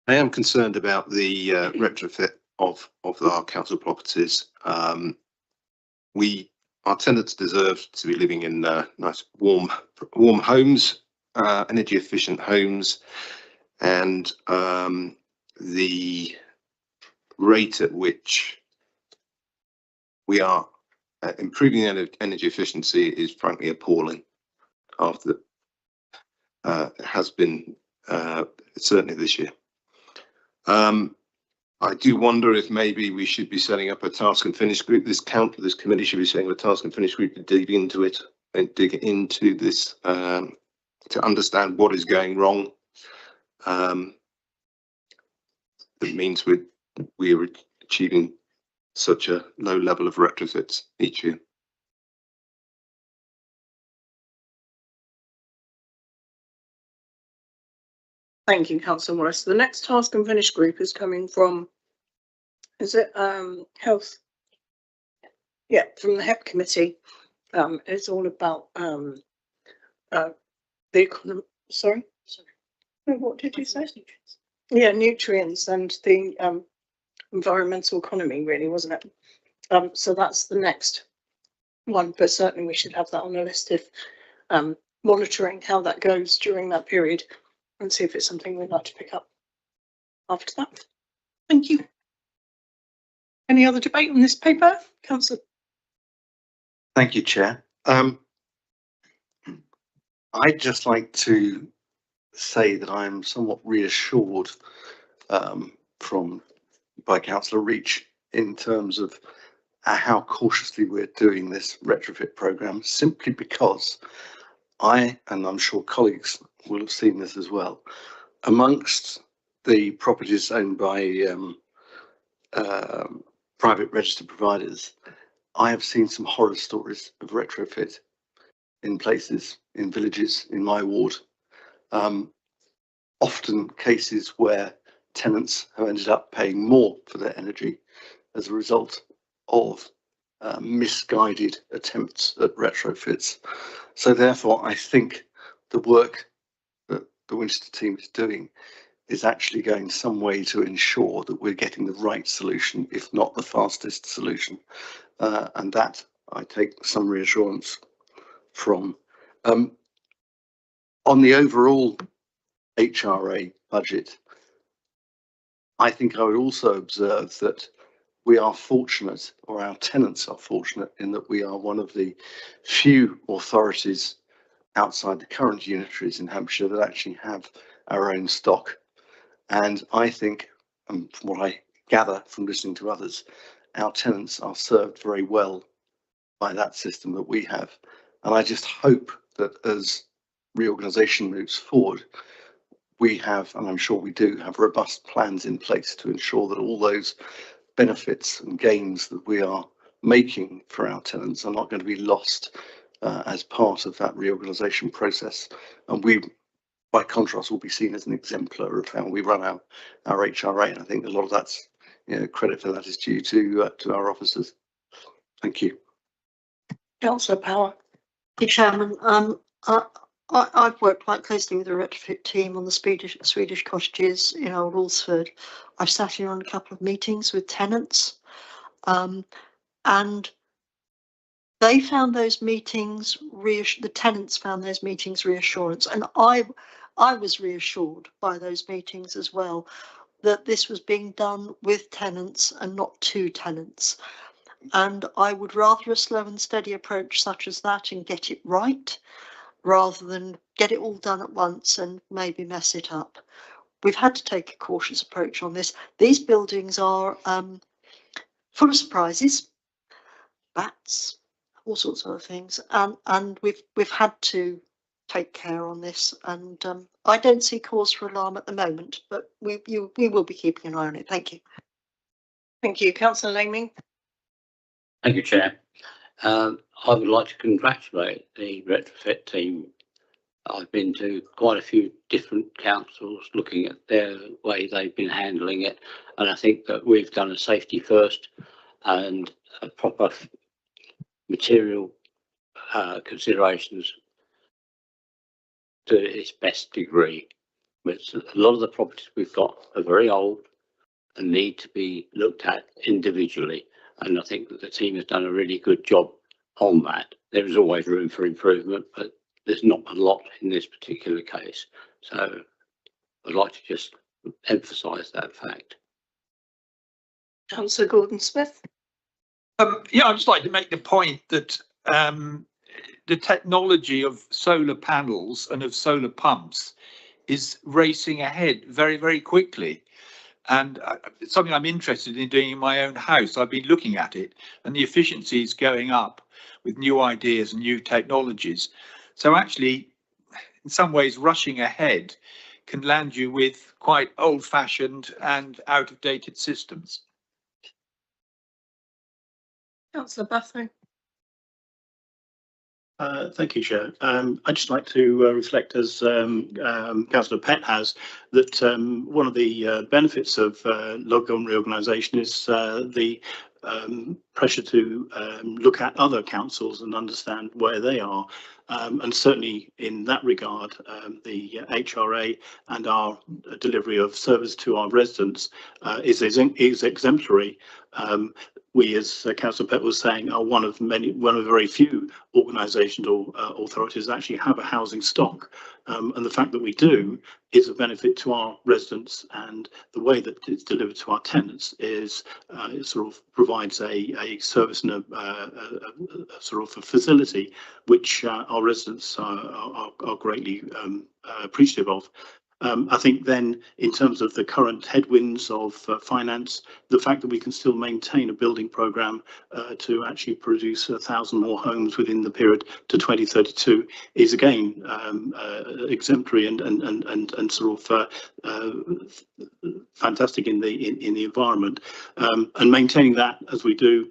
I am concerned about the retrofit of our council properties. Our tenants deserve to be living in nice warm homes, energy efficient homes, and the rate at which we are improving energy efficiency is frankly appalling. After has been certainly this year. I do wonder if maybe we should be setting up a task and finish group. This committee should be setting a task and finish group to dig into it and dig into this to understand what is going wrong. That means we're achieving such a low level of retrofits each year. Thank you, Councillor Morris. The next task and finish group is coming from, is it health? Yeah, from the HEP committee. It's all about the economy. Sorry. What did you say? Yeah, nutrients and the environmental economy, really, wasn't it? So that's the next one, but certainly we should have that on the list of monitoring how that goes during that period and see if it's something we'd like to pick up after that. Thank you. Any other debate on this paper, Councillor? Thank you, Chair. I'd just like to say that I'm somewhat reassured by Councillor Reach in terms of how cautiously we're doing this retrofit programme, simply because and I'm sure colleagues will have seen this as well, amongst the properties owned by private registered providers, I have seen some horror stories of retrofit in places, in villages, in my ward. Often cases where tenants have ended up paying more for their energy as a result of misguided attempts at retrofits. So therefore, I think the work that the Winchester team is doing is actually going some way to ensure that we're getting the right solution, if not the fastest solution. And that I take some reassurance from. On the overall HRA budget, I think I would also observe that we are fortunate, or our tenants are fortunate, in that we are one of the few authorities outside the current unitaries in Hampshire that actually have our own stock. And I think, from what I gather from listening to others, our tenants are served very well by that system that we have. And I just hope that as reorganisation moves forward, we have, and I'm sure we do, have robust plans in place to ensure that all those benefits and gains that we are making for our tenants are not going to be lost as part of that reorganisation process. And we, by contrast, will be seen as an exemplar of how we run our HRA. And I think a lot of that's, credit for that is due to our officers. Thank you. Councillor Power. Thank you, Chairman. I've worked quite closely with the retrofit team on the Swedish cottages in Old Alresford. I've sat in on a couple of meetings with tenants, and they found those meetings the tenants found those meetings reassurance, and I was reassured by those meetings as well, that this was being done with tenants and not to tenants. And I would rather a slow and steady approach such as that and get it right, rather than get it all done at once and maybe mess it up. We've had to take a cautious approach on this. These buildings are full of surprises, bats, all sorts of other things, and we've had to take care on this. And I don't see cause for alarm at the moment, but we will be keeping an eye on it. Thank you. Thank you, Councillor Laming. Thank you, Chair. I would like to congratulate the retrofit team. I've been to quite a few different councils looking at their way they've been handling it, and I think that we've done a safety first and a proper material considerations to its best degree. But a lot of the properties we've got are very old and need to be looked at individually, and I think that the team has done a really good job on that. There is always room for improvement, but there's not a lot in this particular case. So I'd like to just emphasise that fact. Councillor Gordon-Smith. Yeah, I'd just like to make the point that the technology of solar panels and of solar pumps is racing ahead very, very quickly. And it's something I'm interested in doing in my own house. I've been looking at it, and the efficiency is going up with new ideas and new technologies. So actually, in some ways, rushing ahead can land you with quite old-fashioned and out-of-dated systems. Councillor Bafo. Thank you, Chair. I'd just like to reflect, as Councillor Pett has, that one of the benefits of local government reorganisation is the pressure to look at other councils and understand where they are. And certainly in that regard, the HRA and our delivery of service to our residents is exemplary. We, as Councillor Pett was saying, are one of very few organisations or authorities that actually have a housing stock. And the fact that we do is a benefit to our residents, and the way that it's delivered to our tenants is it sort of provides a service and a sort of a facility which our residents are greatly appreciative of. I think then, in terms of the current headwinds of finance, the fact that we can still maintain a building programme to actually produce 1,000 more homes within the period to 2032 is again exemplary and sort of fantastic in the environment, and maintaining that as we do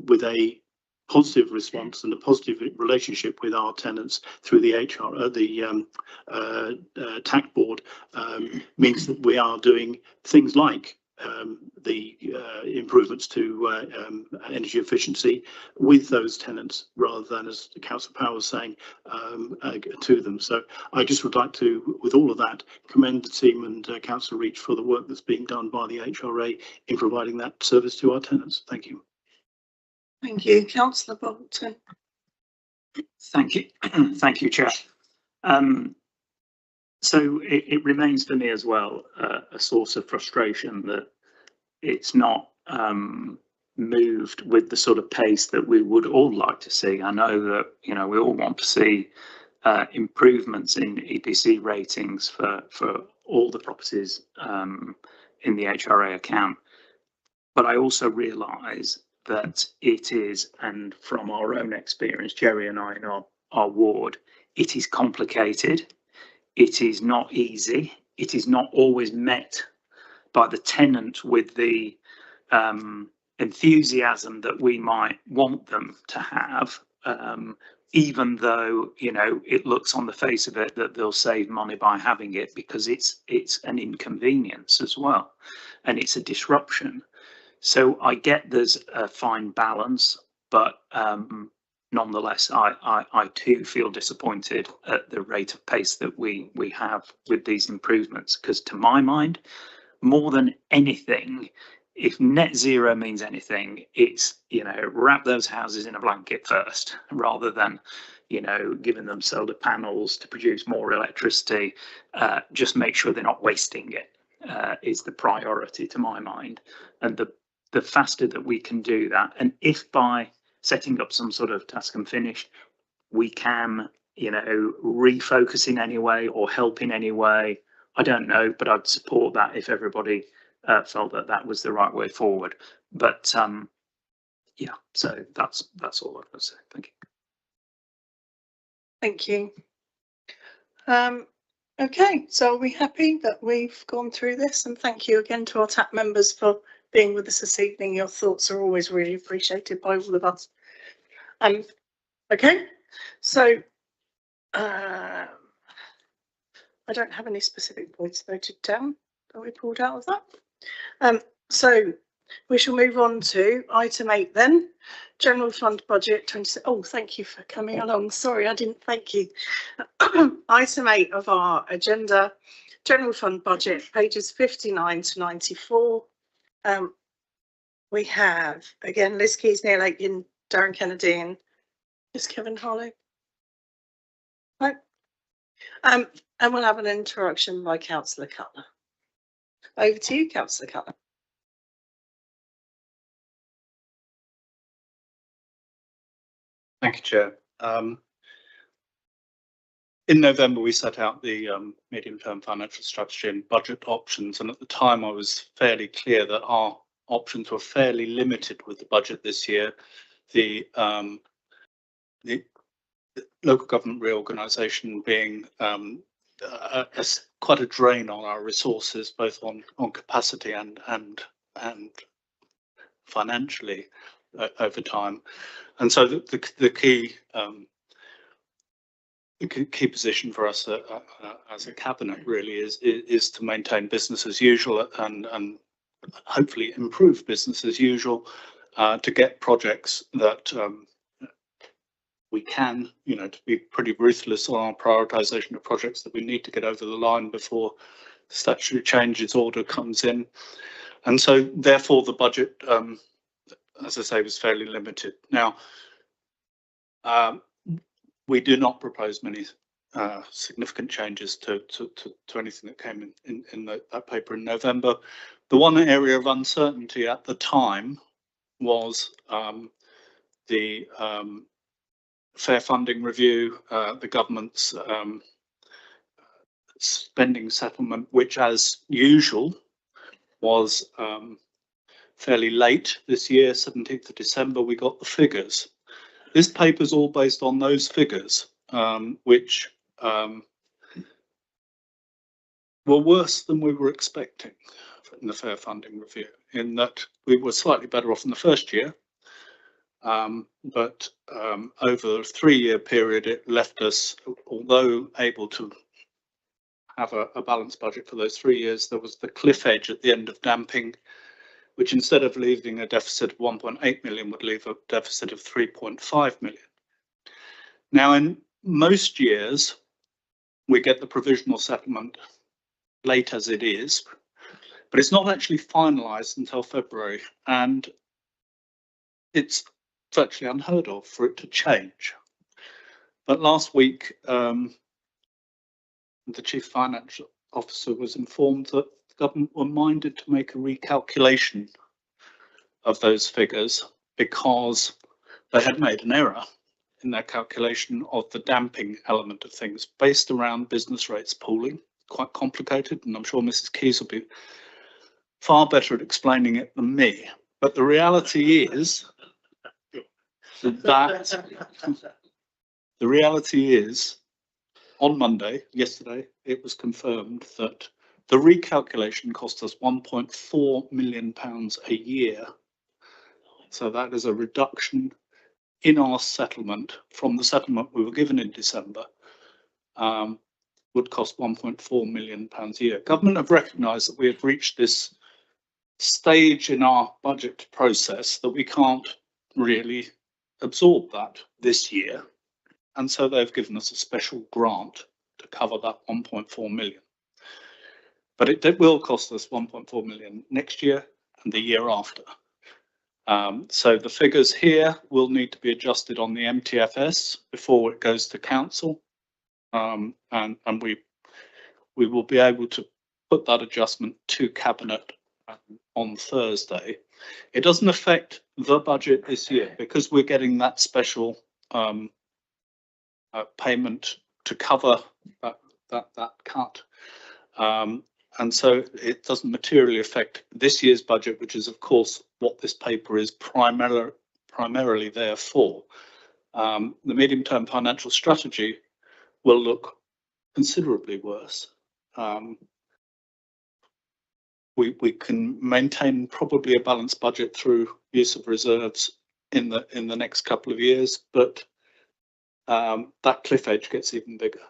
with a positive response and a positive relationship with our tenants through the TAC board means that we are doing things like the improvements to energy efficiency with those tenants, rather than, as Councillor Power was saying, to them. So I just would like to, with all of that, commend the team and Councillor Reach for the work that's being done by the HRA in providing that service to our tenants. Thank you. Thank you, Councillor Bolton. Thank you, thank you, Chair. So it remains for me as well a source of frustration that it's not moved with the sort of pace that we would all like to see. I know that, you know, we all want to see improvements in EPC ratings for all the properties in the HRA account, but I also realise that it is, and from our own experience, Jerry and I in our ward, it is complicated. It is not easy. It is not always met by the tenant with the enthusiasm that we might want them to have, even though, you know, it looks on the face of it that they'll save money by having it, because it's an inconvenience as well, and it's a disruption. So I get there's a fine balance, but nonetheless, I too feel disappointed at the rate of pace that we have with these improvements, because to my mind, more than anything, if net zero means anything, it's, you know, wrap those houses in a blanket first, rather than, you know, giving them solar panels to produce more electricity. Just make sure they're not wasting it is the priority to my mind. And the faster that we can do that, and if by setting up some sort of task and finish, we can, you know, refocus in any way or help in any way, I don't know, but I'd support that if everybody felt that that was the right way forward. But yeah, so that's all I've got to say. Thank you. Thank you. Okay, so are we happy that we've gone through this? And thank you again to our TAP members for being with us this evening. Your thoughts are always really appreciated by all of us. Okay, so I don't have any specific points noted down that we pulled out of that. So we shall move on to item 8 then, General Fund Budget 20. Oh, thank you for coming along. Sorry, I didn't thank you. Item 8 of our agenda, General Fund Budget, pages 59 to 94. We have, again, Liz Keys, Neil Aitken, Darren Kennedy, and is Kevin Harlow. Right. And we'll have an introduction by Councillor Cutler. Over to you, Councillor Cutler. Thank you, Chair. In November, we set out the medium-term financial strategy and budget options, and at the time I was fairly clear that our options were fairly limited with the budget this year. The local government reorganisation being quite a drain on our resources, both on capacity and financially over time. And so the key position for us as a cabinet really is to maintain business as usual and hopefully improve business as usual, to get projects that we can, you know, to be pretty ruthless on our prioritisation of projects that we need to get over the line before the statutory changes order comes in. And so therefore the budget, as I say, was fairly limited. Now, we do not propose many significant changes to anything that came in that paper in November. The one area of uncertainty at the time was the fair funding review, the government's spending settlement, which as usual was fairly late this year, 17th of December, we got the figures. This paper is all based on those figures, which were worse than we were expecting in the fair funding review, in that we were slightly better off in the first year, But over a 3-year period, it left us, although able to have a balanced budget for those 3 years, there was the cliff edge at the end of damping, which instead of leaving a deficit of 1.8 million would leave a deficit of 3.5 million. Now, in most years, we get the provisional settlement late as it is, but it's not actually finalised until February, and it's virtually unheard of for it to change. But last week, the Chief Financial Officer was informed that the government were minded to make a recalculation of those figures because they had made an error in their calculation of the damping element of things based around business rates pooling. Quite complicated, and I'm sure Mrs. Keys will be far better at explaining it than me. But the reality is on Monday, yesterday, it was confirmed that the recalculation cost us £1.4 million a year. So that is a reduction in our settlement from the settlement we were given in December. Would cost £1.4 million a year. Government have recognised that we have reached this stage in our budget process that we can't really absorb that this year, and so they've given us a special grant to cover that 1.4 million. But it will cost us 1.4 million next year and the year after. So the figures here will need to be adjusted on the MTFS before it goes to council, and we will be able to put that adjustment to cabinet on Thursday. It doesn't affect the budget this year because we're getting that special payment to cover that cut, and so it doesn't materially affect this year's budget, which is of course what this paper is primarily there for. The medium-term financial strategy will look considerably worse. We can maintain probably a balanced budget through use of reserves in the next couple of years, but that cliff edge gets even bigger.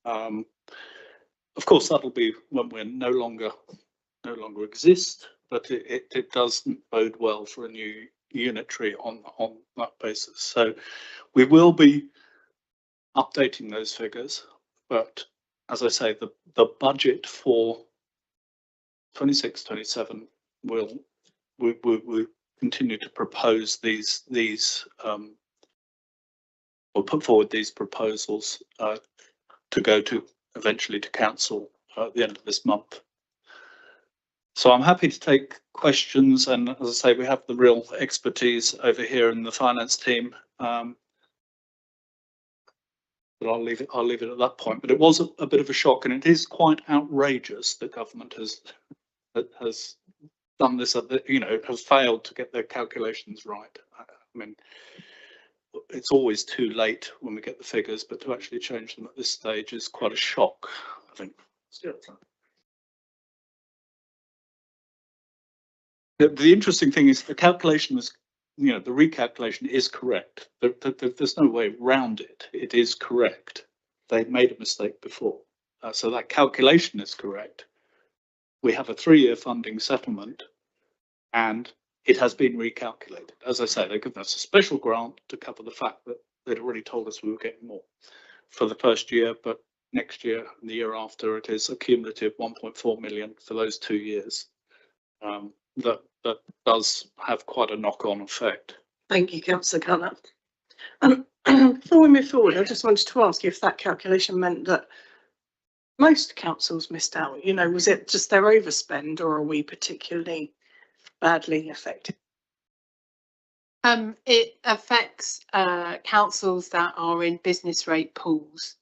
Of course, that'll be when we no longer exist, but it doesn't bode well for a new unitary on that basis. So we will be updating those figures, but as I say, the budget for 26-27 will continue to propose these or put forward these proposals to go to eventually to council at the end of this month. So I'm happy to take questions, and as I say, we have the real expertise over here in the finance team. But I'll leave it at that point. But it was a bit of a shock, and it is quite outrageous that government has done this, has failed to get their calculations right. I mean, it's always too late when we get the figures, but to actually change them at this stage is quite a shock, I think. The interesting thing is the calculation is, the recalculation is correct. There's no way around it. It is correct. They made a mistake before. So that calculation is correct. We have a 3-year funding settlement, and it has been recalculated. As I say, they've given us a special grant to cover the fact that they'd already told us we were getting more for the first year, but next year and the year after, it is a cumulative 1.4 million for those 2 years. That does have quite a knock-on effect. Thank you, Councillor Cunner. Before we move forward, I just wanted to ask you if that calculation meant that most councils missed out. Was it just their overspend, or are we particularly badly affected? It affects councils that are in business rate pools.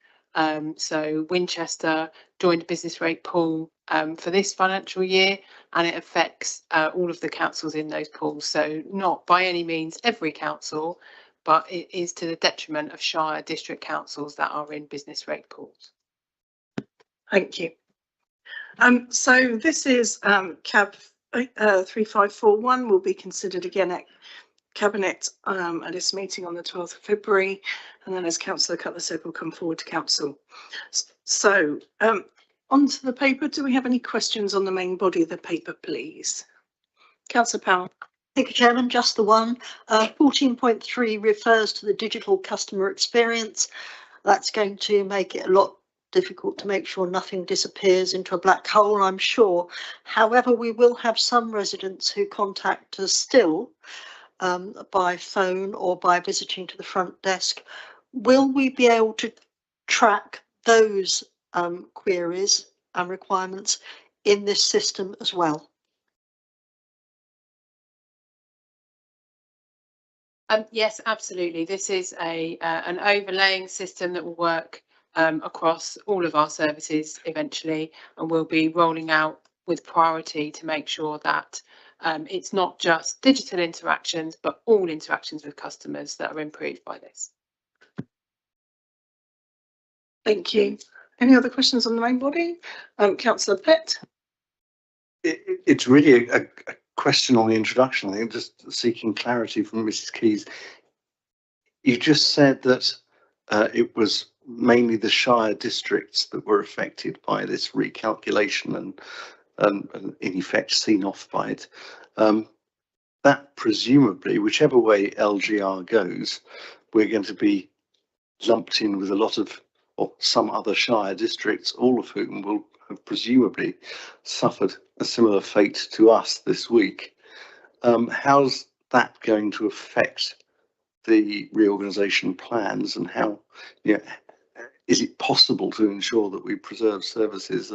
So Winchester joined a business rate pool for this financial year, and it affects all of the councils in those pools. So not by any means every council, but it is to the detriment of shire district councils that are in business rate pools. Thank you. So this is CAB 3541 will be considered again at Cabinet at its meeting on the 12th of February, and then, as Councillor Cutler said, will come forward to Council. So onto the paper. Do we have any questions on the main body of the paper, please? Councillor Powell. Thank you, Chairman. Just the one. 14.3 refers to the digital customer experience. That's going to make it a lot difficult to make sure nothing disappears into a black hole, I'm sure. However, we will have some residents who contact us still by phone or by visiting to the front desk. Will we be able to track those queries and requirements in this system as well? Yes, absolutely. This is an overlaying system that will work across all of our services eventually, and we'll be rolling out with priority to make sure that it's not just digital interactions, but all interactions with customers that are improved by this. Thank you. Any other questions on the main body? Councillor Pitt. It's really a question on the introduction. I think just seeking clarity from Mrs. Keys. You just said that it was mainly the Shire districts that were affected by this recalculation and in effect seen off by it. That presumably, whichever way LGR goes, we're going to be lumped in with a lot of, or some other Shire districts, all of whom will have presumably suffered a similar fate to us this week. How's that going to affect the reorganisation plans, and how, is it possible to ensure that we preserve services?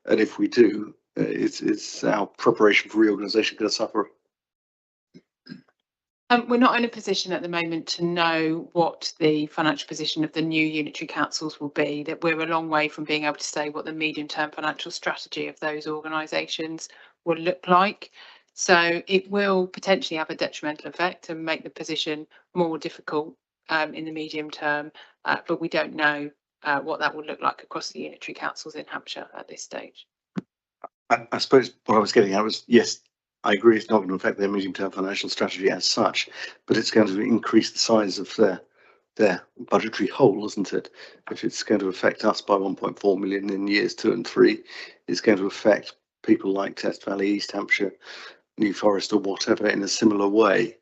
And if we do, is our preparation for reorganisation going to suffer? We're not in a position at the moment to know what the financial position of the new unitary councils will be. That we're a long way from being able to say what the medium-term financial strategy of those organisations will look like. So it will potentially have a detrimental effect and make the position more difficult in the medium term, but we don't know what that will look like across the unitary councils in Hampshire at this stage. I suppose what I was getting at was, yes, I agree it's not going to affect their medium-term financial strategy as such, but it's going to increase the size of their budgetary hole, isn't it? If it's going to affect us by 1.4 million in years 2 and 3, it's going to affect people like Test Valley, East Hampshire, New Forest, or whatever in a similar way.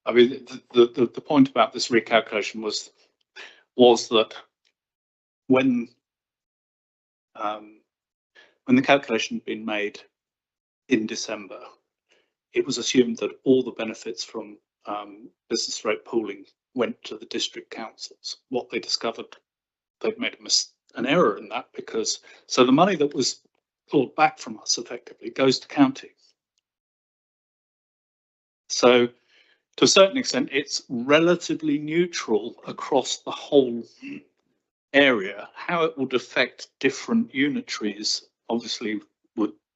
I mean, the point about this recalculation was that when the calculation had been made in December, it was assumed that all the benefits from business rate pooling went to the district councils. What they discovered, they'd made an error in that, because so the money that was pulled back from us effectively goes to county. So to a certain extent, it's relatively neutral across the whole area. How it would affect different unitaries obviously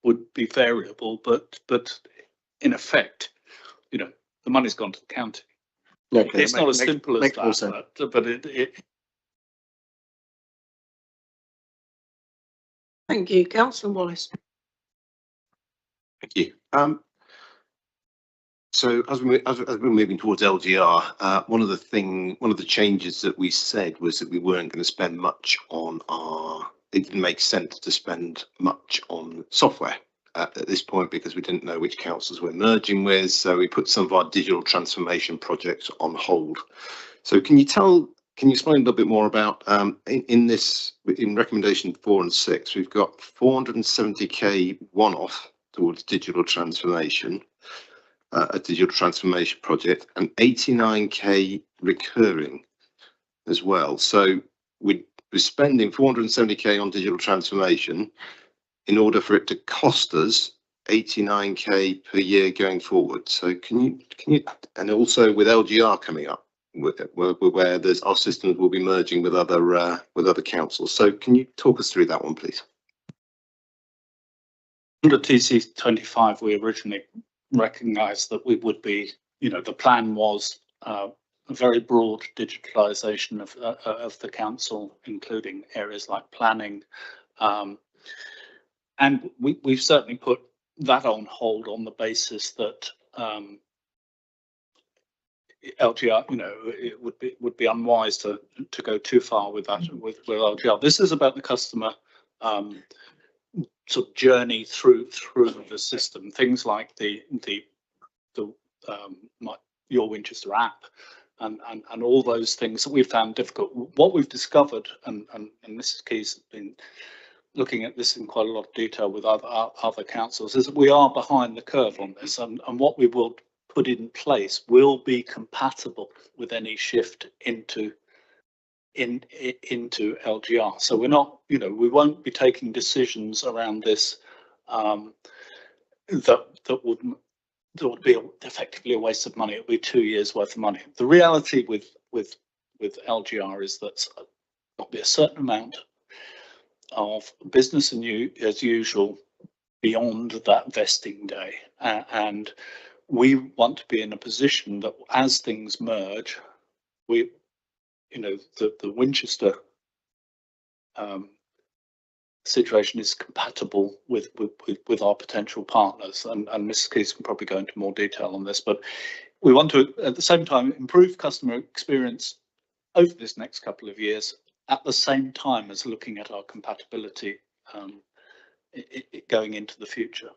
would be variable, but in effect, the money's gone to the county. Okay, it's not as simple as that, but it. Thank you, Councillor Wallace. Thank you. So as we're moving towards LGR, one of the changes that we said was that we weren't going to spend much on it didn't make sense to spend much on software at this point, because we didn't know which councils we're merging with. So we put some of our digital transformation projects on hold. So can you explain a little bit more about in recommendation 4 and 6, we've got 470k one-off towards digital transformation, a digital transformation project, and 89k recurring as well. So we're spending 470k on digital transformation in order for it to cost us 89k per year going forward. So can you, and also with LGR coming up, where our systems will be merging with other councils. So can you talk us through that one, please? Under TC25, we originally recognised that we would be, the plan was a very broad digitalisation of the council, including areas like planning. And we've certainly put that on hold on the basis that LGR, it would be unwise to go too far with that with LGR. This is about the customer sort of journey through the system. Things like your Winchester app and all those things that we've found difficult. What we've discovered, and Mrs. Keyes has been looking at this in quite a lot of detail with other councils, is that we are behind the curve on this, and what we will put in place will be compatible with any shift into LGR. So we're not, we won't be taking decisions around this that would be effectively a waste of money. It would be 2 years worth of money. The reality with LGR is that there'll be a certain amount of business as usual beyond that vesting day, and we want to be in a position that as things merge, the Winchester situation is compatible with our potential partners, and Mrs. Keyes can probably go into more detail on this, but we want to at the same time improve customer experience over this next couple of years, at the same time as looking at our compatibility going into the future.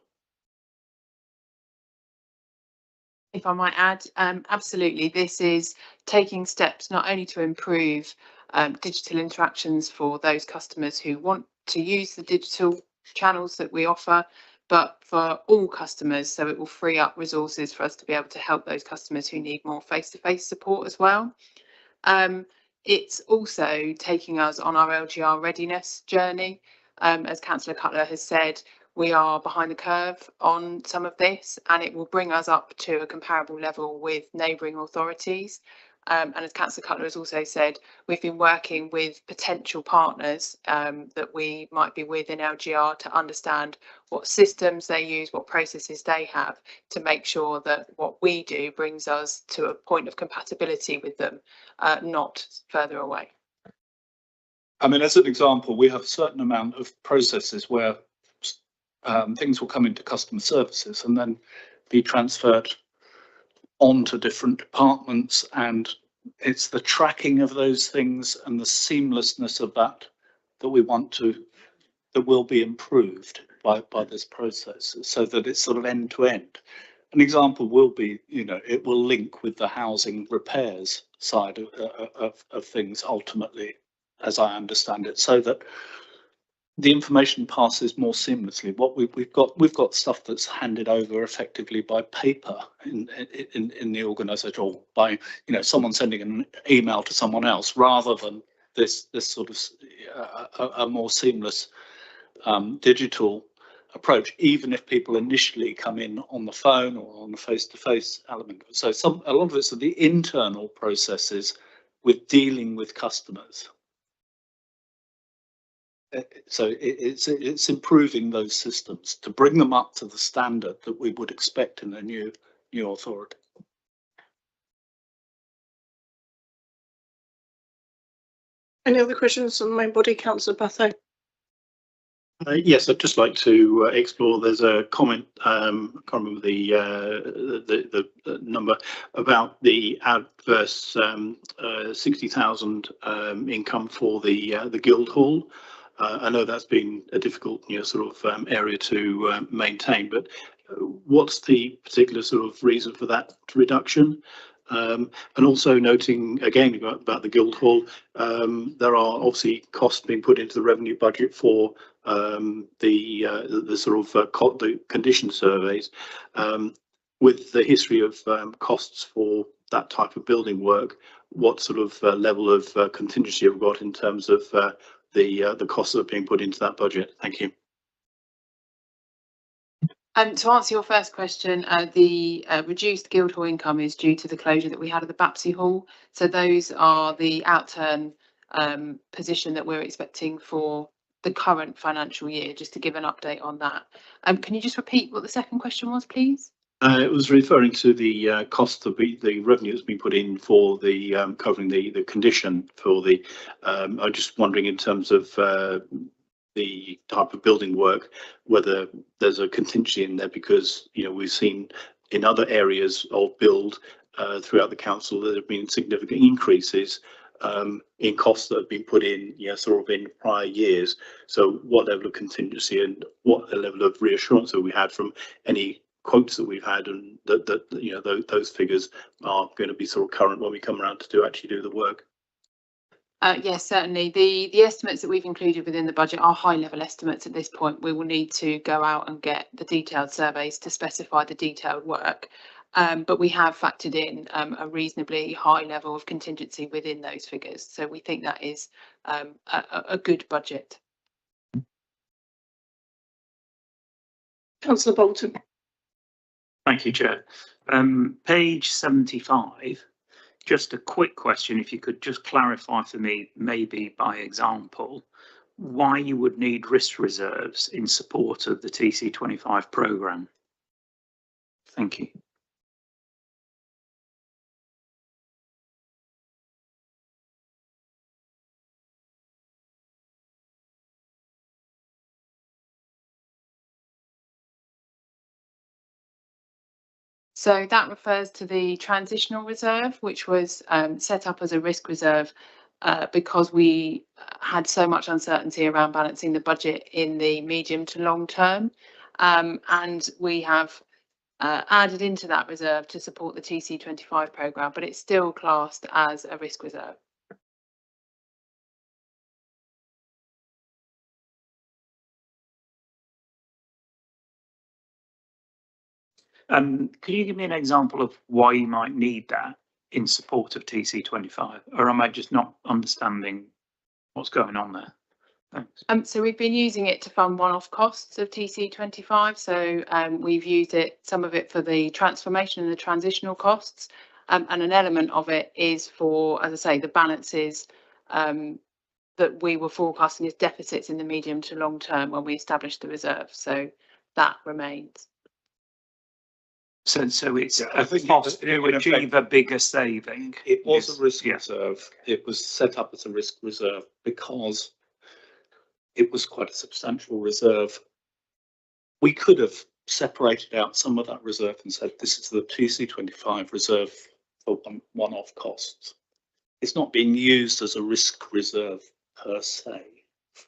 If I might add, absolutely, this is taking steps not only to improve digital interactions for those customers who want to use the digital channels that we offer, but for all customers, so it will free up resources for us to be able to help those customers who need more face-to-face support as well. It's also taking us on our LGR readiness journey. As Councillor Cutler has said, we are behind the curve on some of this, and it will bring us up to a comparable level with neighbouring authorities. And as Councillor Cutler has also said, we've been working with potential partners that we might be with in LGR to understand what systems they use, what processes they have, to make sure that what we do brings us to a point of compatibility with them, not further away. I mean, as an example, we have a certain amount of processes where things will come into customer services and then be transferred onto different departments, and it's the tracking of those things and the seamlessness of that will be improved by this process, so that it's sort of end to end. An example will be, it will link with the housing repairs side of things ultimately, as I understand it, so that the information passes more seamlessly. What we've got stuff that's handed over effectively by paper in the organisation, or by someone sending an email to someone else, rather than this sort of a more seamless digital approach, even if people initially come in on the phone or on the face-to-face element. So a lot of it's the internal processes with dealing with customers. So it's improving those systems to bring them up to the standard that we would expect in a new authority. Any other questions on the main body, Councillor Batho? Yes, I'd just like to explore. There's a comment, I can't remember the number, about the adverse 60,000 income for the Guildhall. I know that's been a difficult sort of area to maintain, but what's the particular sort of reason for that reduction? And also noting again about the Guildhall, there are obviously costs being put into the revenue budget for the sort of the condition surveys. With the history of costs for that type of building work, what sort of level of contingency have we got in terms of the costs that are being put into that budget? Thank you. To answer your first question, the reduced Guildhall income is due to the closure that we had of the Bapsy Hall. So those are the outturn position that we're expecting for the current financial year, just to give an update on that. Can you just repeat what the second question was, please? It was referring to the cost of the revenue that's been put in for the covering the condition for the. I'm just wondering in terms of the type of building work, whether there's a contingency in there, because we've seen in other areas of build throughout the council, there have been significant increases in costs that have been put in, sort of in prior years. So what level of contingency and what level of reassurance have we had from any quotes that we've had, and that those figures are going to be sort of current when we come around to actually do the work? Yes, certainly. The estimates that we've included within the budget are high level estimates at this point. We will need to go out and get the detailed surveys to specify the detailed work. But we have factored in a reasonably high level of contingency within those figures. So we think that is a good budget. Councillor Bolton. Thank you, Chair. Page 75. Just a quick question, if you could just clarify for me, maybe by example, why you would need risk reserves in support of the TC25 programme. Thank you. So that refers to the transitional reserve, which was set up as a risk reserve because we had so much uncertainty around balancing the budget in the medium to long term. And we have added into that reserve to support the TC25 programme, but it's still classed as a risk reserve. Could you give me an example of why you might need that in support of TC25, or am I just not understanding what's going on there? Thanks. So we've been using it to fund one-off costs of TC25. So we've used it, some of it for the transformation and the transitional costs, and an element of it is for, as I say, the balances that we were forecasting as deficits in the medium to long term when we established the reserve. So that remains. So it's a cost to achieve a bigger saving. It was a risk reserve. It was set up as a risk reserve because it was quite a substantial reserve. We could have separated out some of that reserve and said this is the TC25 reserve for one-off costs. It's not being used as a risk reserve per se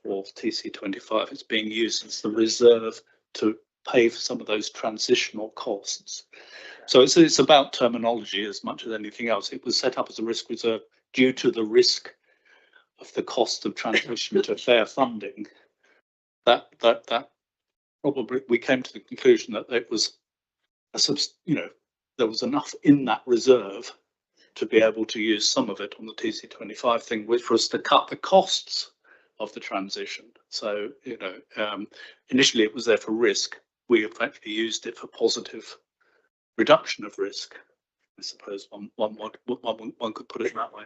for TC25. It's being used as the reserve to pay for some of those transitional costs. So it's about terminology as much as anything else. It was set up as a risk reserve due to the risk of the cost of transition to fair funding. That probably we came to the conclusion that it was there was enough in that reserve to be able to use some of it on the TC25 thing, which was to cut the costs of the transition. So initially it was there for risk. We have actually used it for positive reduction of risk. I suppose one could put it that way.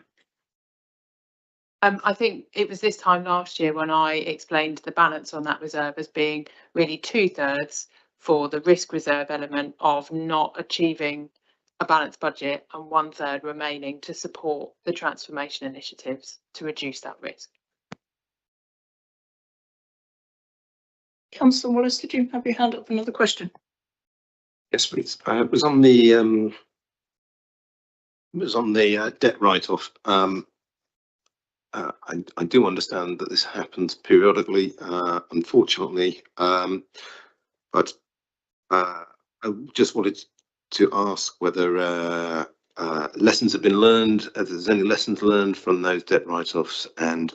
I think it was this time last year when I explained the balance on that reserve as being really 2/3 for the risk reserve element of not achieving a balanced budget and 1/3 remaining to support the transformation initiatives to reduce that risk. Councillor Wallace, did you have your hand up for another question? Yes, please. It was on the debt write-off. I do understand that this happens periodically, unfortunately, but I just wanted to ask whether lessons have been learned, if there's any lessons learned from those debt write-offs, and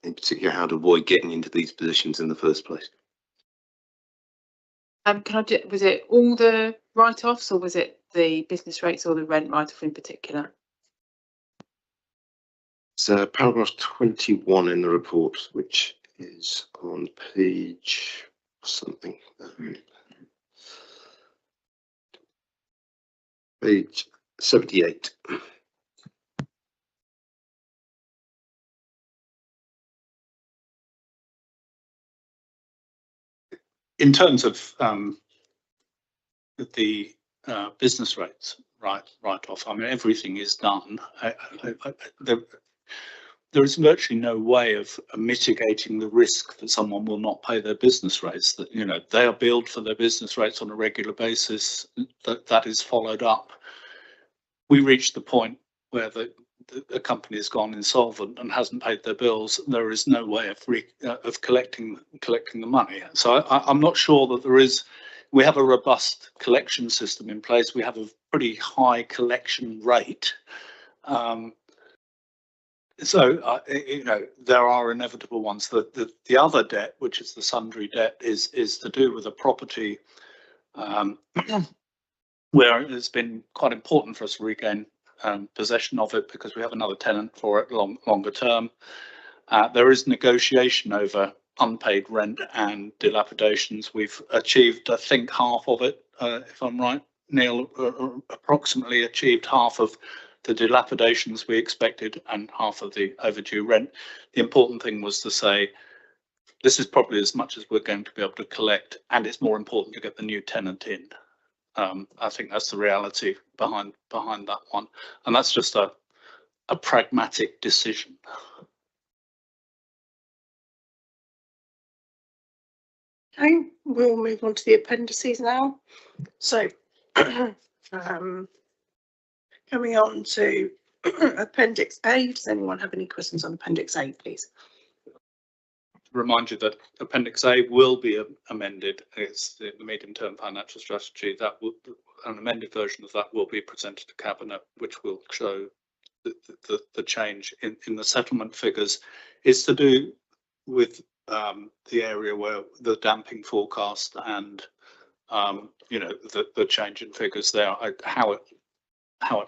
in particular how to avoid getting into these positions in the first place. Was it all the write-offs, or was it the business rates or the rent write-off in particular? It's paragraph 21 in the report, which is on page something. Page 78. In terms of the business rates write-off, I mean, everything is done. There is virtually no way of mitigating the risk that someone will not pay their business rates. That they are billed for their business rates on a regular basis. That is followed up. we reach the point where the company has gone insolvent and hasn't paid their bills, there is no way of collecting the money. So I'm not sure that there is. We have a robust collection system in place. We have a pretty high collection rate. So you know, there are inevitable ones. The other debt, which is the sundry debt, is to do with a property where it's been quite important for us to regain possession of it because we have another tenant for it longer term. There is negotiation over unpaid rent and dilapidations. We've achieved, I think, half of it, if I'm right, Neil, approximately achieved half of the dilapidations we expected and half of the overdue rent. The important thing was to say, this is probably as much as we're going to be able to collect, and it's more important to get the new tenant in. I think that's the reality behind that one, and that's just a pragmatic decision. Okay, we'll move on to the appendices now. So coming on to Appendix A, does anyone have any questions on Appendix A, please? Remind you that Appendix A will be amended. It's the medium-term financial strategy. That will, an amended version of that will be presented to Cabinet, which will show the change in the settlement figures. It's to do with the area where the damping forecast and you know, the change in figures there, how it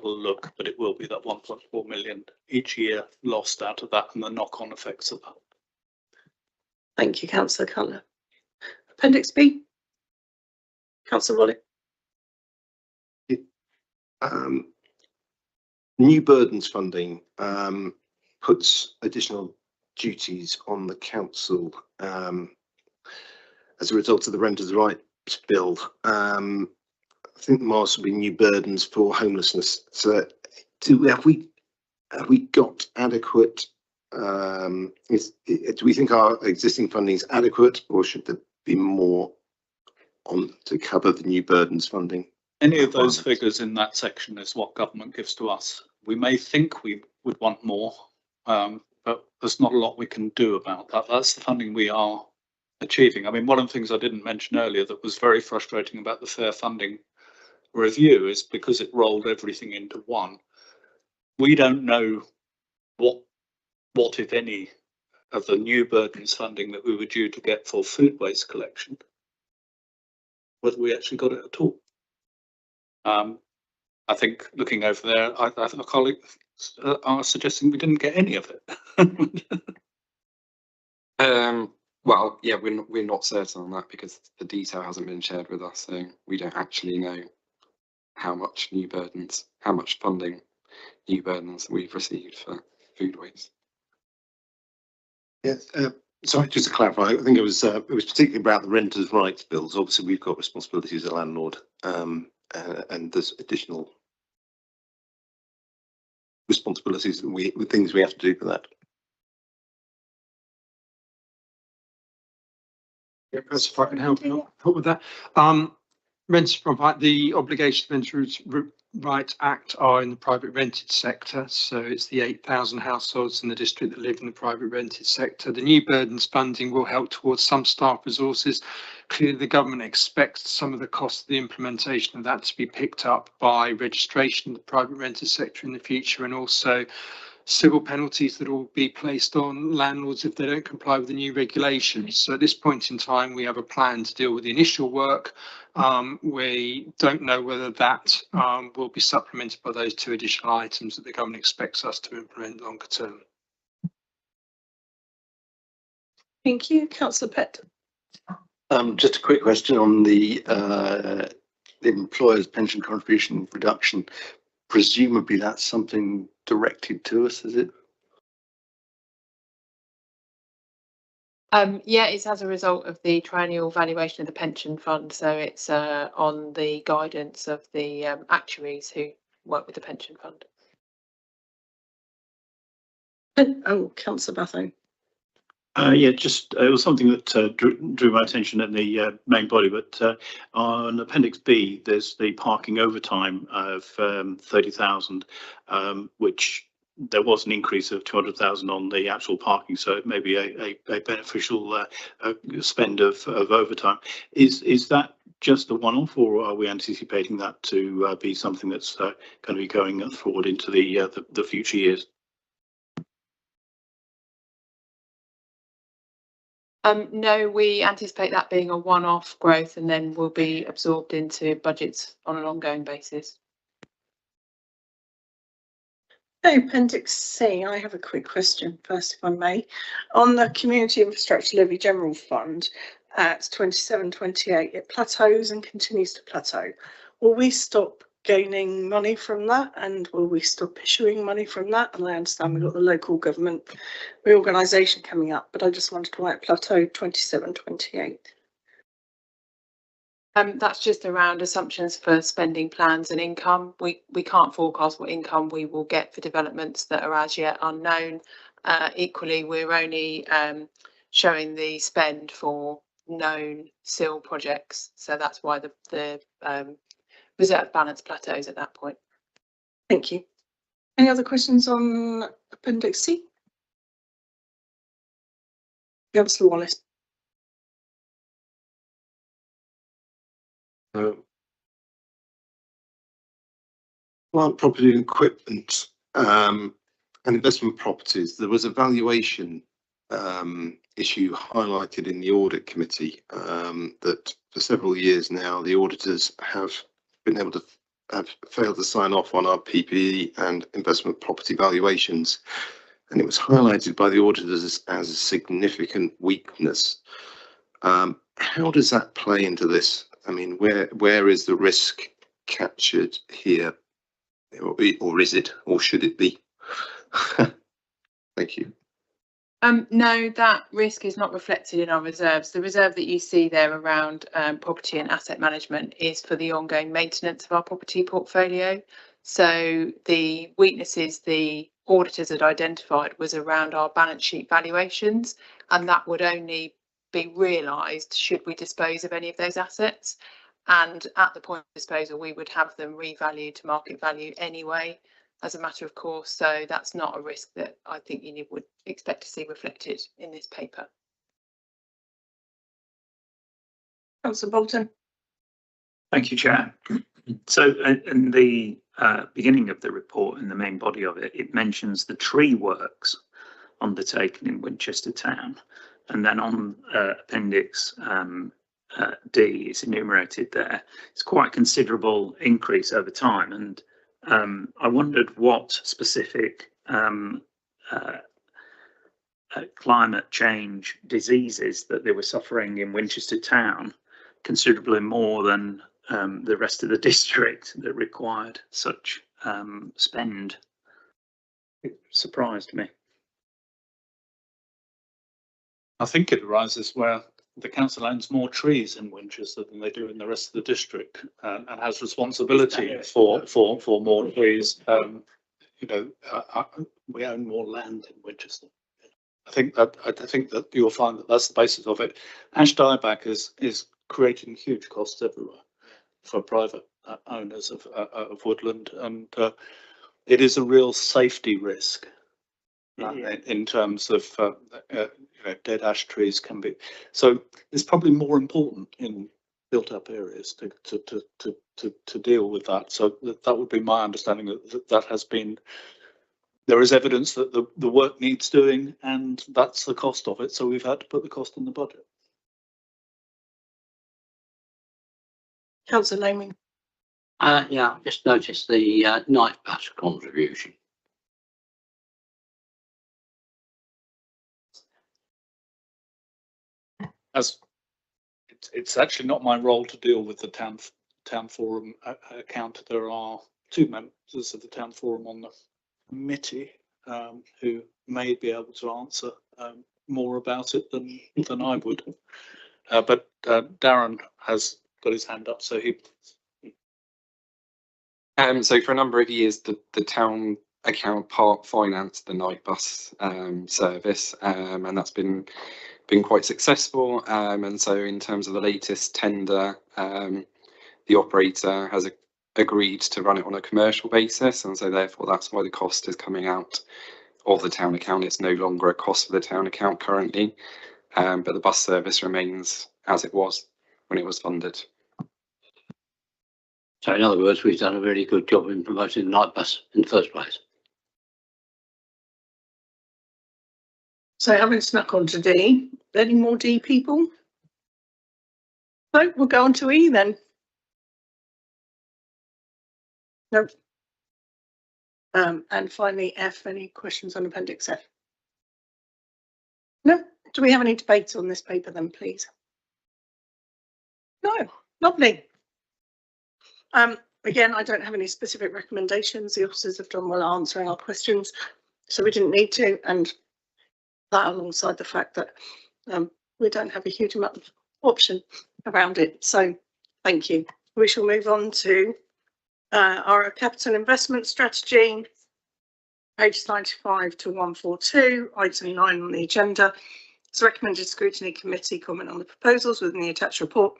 will look, but it will be that 1.4 million each year lost out of that and the knock-on effects of that. Thank you, Councillor Cutler. Appendix B, Councillor Wally. New burdens funding puts additional duties on the council as a result of the Renters' Rights Bill. I think there must be new burdens for homelessness. So, have we got adequate? Do we think our existing funding is adequate, or should there be more on to cover the new burdens funding? Any of those figures in that section is what government gives to us. We may think we would want more, but there's not a lot we can do about that. That's the funding we are achieving. I mean, one of the things I didn't mention earlier that was very frustrating about the fair funding review is because it rolled everything into one. We don't know what if any of the new burdens funding that we were due to get for food waste collection, whether we actually got it at all. I think looking over there, our colleagues are suggesting we didn't get any of it. Well, yeah, we're not certain on that because the detail hasn't been shared with us, so we don't actually know how much funding new burdens we've received for food waste. Yes, sorry, just to clarify, I think it was particularly about the Renters' Rights Bills. Obviously, we've got responsibilities as a landlord, and there's additional responsibilities with things we have to do for that. Yeah, perhaps if I can help with that. The Obligation Renters' Rights Act are in the private rented sector, so it's the 8,000 households in the district that live in the private rented sector. The new burdens funding will help towards some staff resources. Clearly, the government expects some of the cost of the implementation of that to be picked up by registration in the private rented sector in the future, and also civil penalties that will be placed on landlords if they don't comply with the new regulations. So at this point in time, we have a plan to deal with the initial work. We don't know whether that will be supplemented by those two additional items that the government expects us to implement longer term. Thank you, Councillor Pett. Just a quick question on the employer's pension contribution reduction. Presumably that's something directed to us, is it? Yeah, it's as a result of the triennial valuation of the pension fund. So it's on the guidance of the actuaries who work with the pension fund. Oh, Councillor Bathone. Yeah, just it was something that drew my attention in the main body, but on Appendix B, there's the parking overtime of 30,000, which there was an increase of 200,000 on the actual parking, so it may be a beneficial spend of overtime. Is that just a one-off, or are we anticipating that to be something that's going to be going forward into the future years? No, we anticipate that being a one-off growth and then will be absorbed into budgets on an ongoing basis. Okay, Appendix C, I have a quick question first, if I may. On the Community Infrastructure Levy General Fund at 27-28, it plateaus and continues to plateau. Will we stop gaining money from that, and will we stop issuing money from that? And I understand we've got the local government reorganisation coming up, but I just wondered why it plateaued 27-28. That's just around assumptions for spending plans and income. We can't forecast what income we will get for developments that are as yet unknown. Equally, we're only showing the spend for known SIL projects, so that's why the reserve balance plateaus at that point. Thank you. Any other questions on Appendix C? Councillor Wallace. Plant property and equipment and investment properties. There was a valuation issue highlighted in the audit committee that for several years now the auditors have been able to have failed to sign off on our PPE and investment property valuations, and it was highlighted by the auditors as a significant weakness. How does that play into this? I mean, where is the risk captured here, or is it, or should it be? Thank you. No, that risk is not reflected in our reserves. The reserve that you see there around property and asset management is for the ongoing maintenance of our property portfolio. So the weaknesses the auditors had identified was around our balance sheet valuations, and that would only be realised should we dispose of any of those assets. And at the point of disposal, we would have them revalued to market value anyway, as a matter of course. So that's not a risk that I think you would expect to see reflected in this paper. Councillor Bolton. Thank you, Chair. So in the beginning of the report, in the main body of it, it mentions the tree works undertaken in Winchester Town. And then on Appendix D, it's enumerated there. It's quite a considerable increase over time. And I wondered what specific climate change diseases that they were suffering in Winchester Town, considerably more than the rest of the district, that required such spend. It surprised me. I think it arises where the council owns more trees in Winchester than they do in the rest of the district, and has responsibility for more trees. You know, we own more land in Winchester. I think that you'll find that that's the basis of it. Ash dieback is creating huge costs everywhere for private owners of woodland, and it is a real safety risk. In terms of you know, dead ash trees can be, so it's probably more important in built up areas to deal with that. So that would be my understanding, that has been, there is evidence that the work needs doing, and that's the cost of it. So we've had to put the cost in the budget. Councillor Laming. Yeah, I just noticed the night bus contribution. As it's actually not my role to deal with the town forum account. There are two members of the town forum on the committee who may be able to answer more about it than I would. But Darren has got his hand up, so he. So for a number of years, the town account part financed the night bus service, and that's been quite successful. And so in terms of the latest tender, the operator has agreed to run it on a commercial basis, and so therefore that's why the cost is coming out of the town account. It's no longer a cost for the town account currently, but the bus service remains as it was when it was funded. So in other words, we've done a really good job in promoting the night bus in the first place. So having snuck on to D, any more D people? No, we'll go on to E then. Nope. And finally F, any questions on Appendix F? No? Do we have any debate on this paper then, please? No, lovely. Again, I don't have any specific recommendations. The officers have done well answering our questions, so we didn't need to, and that alongside the fact that we don't have a huge amount of option around it. So thank you. We shall move on to our capital investment strategy, pages 95 to 142, item 9 on the agenda. It's recommended Scrutiny Committee comment on the proposals within the attached report,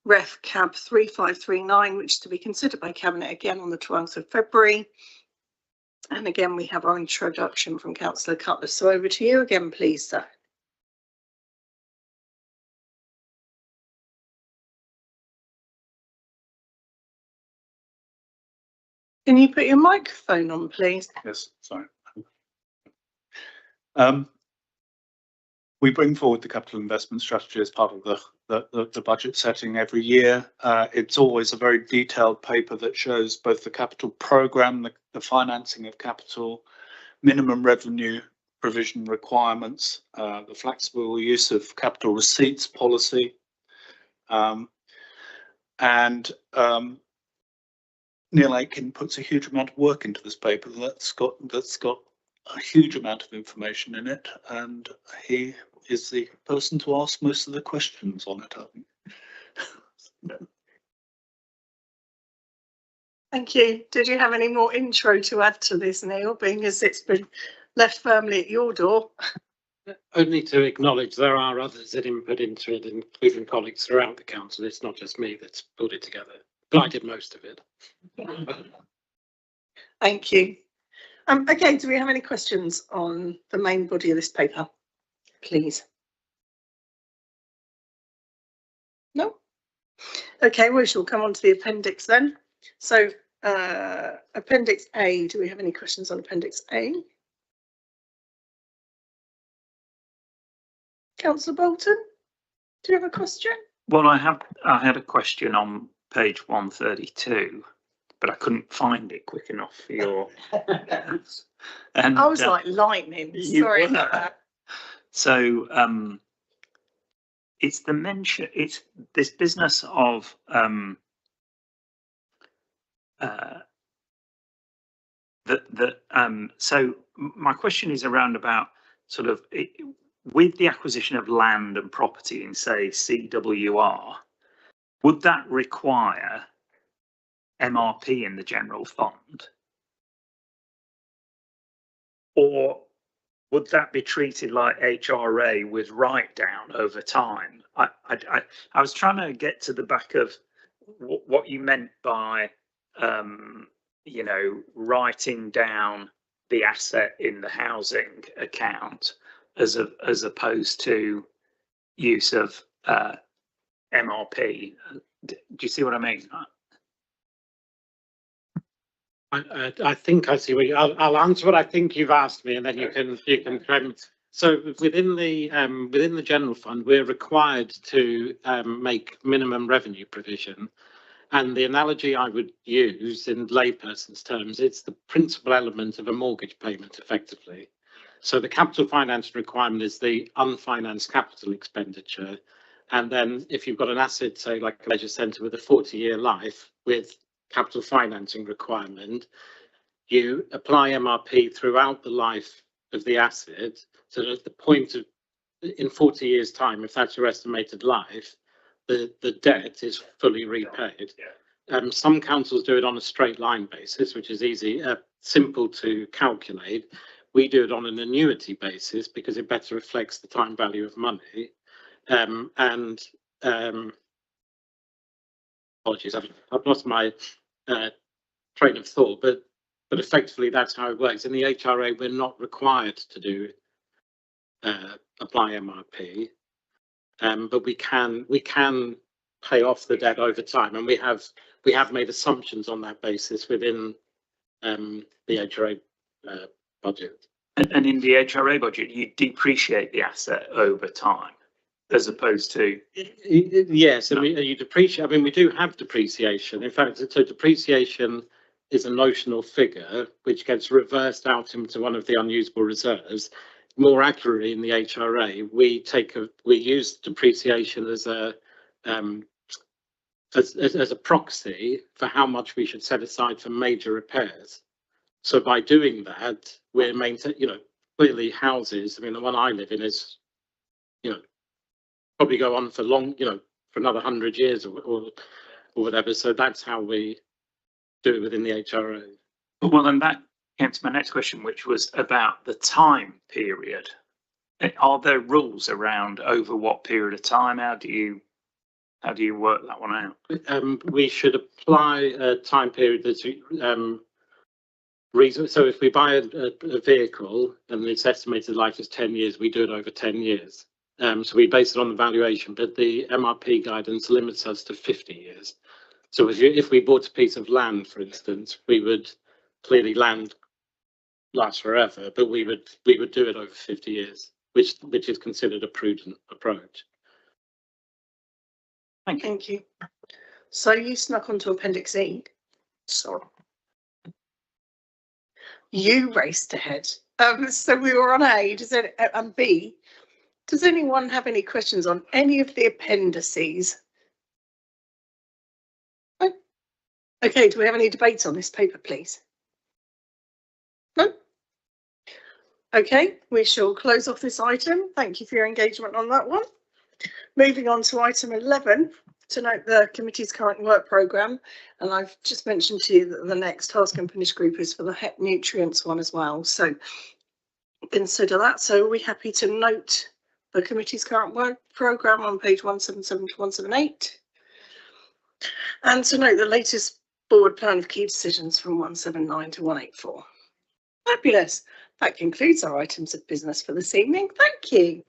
Ref Cab 3539, which is to be considered by Cabinet again on the 12th of February. And again, we have our introduction from Councillor Cutler. So over to you again, please, sir. Can you put your microphone on, please? Yes, sorry. We bring forward the capital investment strategy as part of the budget setting every year. It's always a very detailed paper that shows both the capital programme, the financing of capital, minimum revenue provision requirements, the flexible use of capital receipts policy, and Neil Aitken puts a huge amount of work into this paper that's got a huge amount of information in it, and he is the person to ask most of the questions on it, I think. Thank you. Did you have any more intro to add to this, Neil, being as it's been left firmly at your door? Only to acknowledge there are others that input into it, including colleagues throughout the council. It's not just me that's pulled it together, but I did most of it. Thank you. Okay, do we have any questions on the main body of this paper, please? No? Okay, we shall come on to the appendix then. So Appendix A, do we have any questions on Appendix A? Councillor Bolton, do you have a question? Well, I had a question on page 132, but I couldn't find it quick enough for your. And I was like lightning. Sorry about that. So it's the mention. It's this business of so my question is around about sort of with the acquisition of land and property in, say, CWR, would that require MRP in the general fund, or would that be treated like HRA with write down over time? I was trying to get to the back of what you meant by you know, writing down the asset in the housing account as opposed to use of MRP. Do you see what I mean? I think I see what you. I'll answer what I think you've asked me, and then you can. So within the general fund, we're required to make minimum revenue provision, and the analogy I would use in layperson's terms, it's the principal element of a mortgage payment, effectively. So the capital finance requirement is the unfinanced capital expenditure, and then if you've got an asset, say like a leisure centre with a 40-year life with capital financing requirement, you apply MRP throughout the life of the asset, so that at the point of in 40 years time, if that's your estimated life, the debt is fully repaid. Some councils do it on a straight line basis, which is easy, simple to calculate. We do it on an annuity basis because it better reflects the time value of money. Apologies, I've lost my train of thought, but effectively that's how it works. In the HRA, we're not required to do apply MRP, but we can pay off the debt over time, and we have made assumptions on that basis within the HRA budget. And in the HRA budget, you depreciate the asset over time, as opposed to. Yes, and you depreciate. I mean, we do have depreciation. In fact, so depreciation is a notional figure which gets reversed out into one of the unusable reserves. More accurately, in the HRA, we use depreciation as a proxy for how much we should set aside for major repairs. So by doing that, we're maintaining, clearly houses. I mean, the one I live in is, probably go on for long, for another 100 years or whatever. So that's how we do it within the HRA. Well, then that came to my next question, which was about the time period. Are there rules around over what period of time? How do you work that one out? We should apply a time period that's reasonable. So if we buy a vehicle and its estimated life is 10 years, we do it over 10 years. So we base it on the valuation, but the MRP guidance limits us to 50 years. So if we bought a piece of land, for instance, we would clearly land lasts forever, but we would do it over 50 years, which is considered a prudent approach. Thank you. So you snuck onto Appendix E. Sorry. You raced ahead. So we were on A. And B. Does anyone have any questions on any of the appendices? No? Okay, do we have any debates on this paper, please? No? Okay, we shall close off this item. Thank you for your engagement on that one. Moving on to item 11, to note the committee's current work programme, and I've just mentioned to you that the next task and finish group is for the HEP nutrients one as well, so consider that. So are we happy to note the committee's current work programme on page 177 to 178, and to note the latest board plan of key decisions from 179 to 184. Fabulous. That concludes our items of business for this evening. Thank you.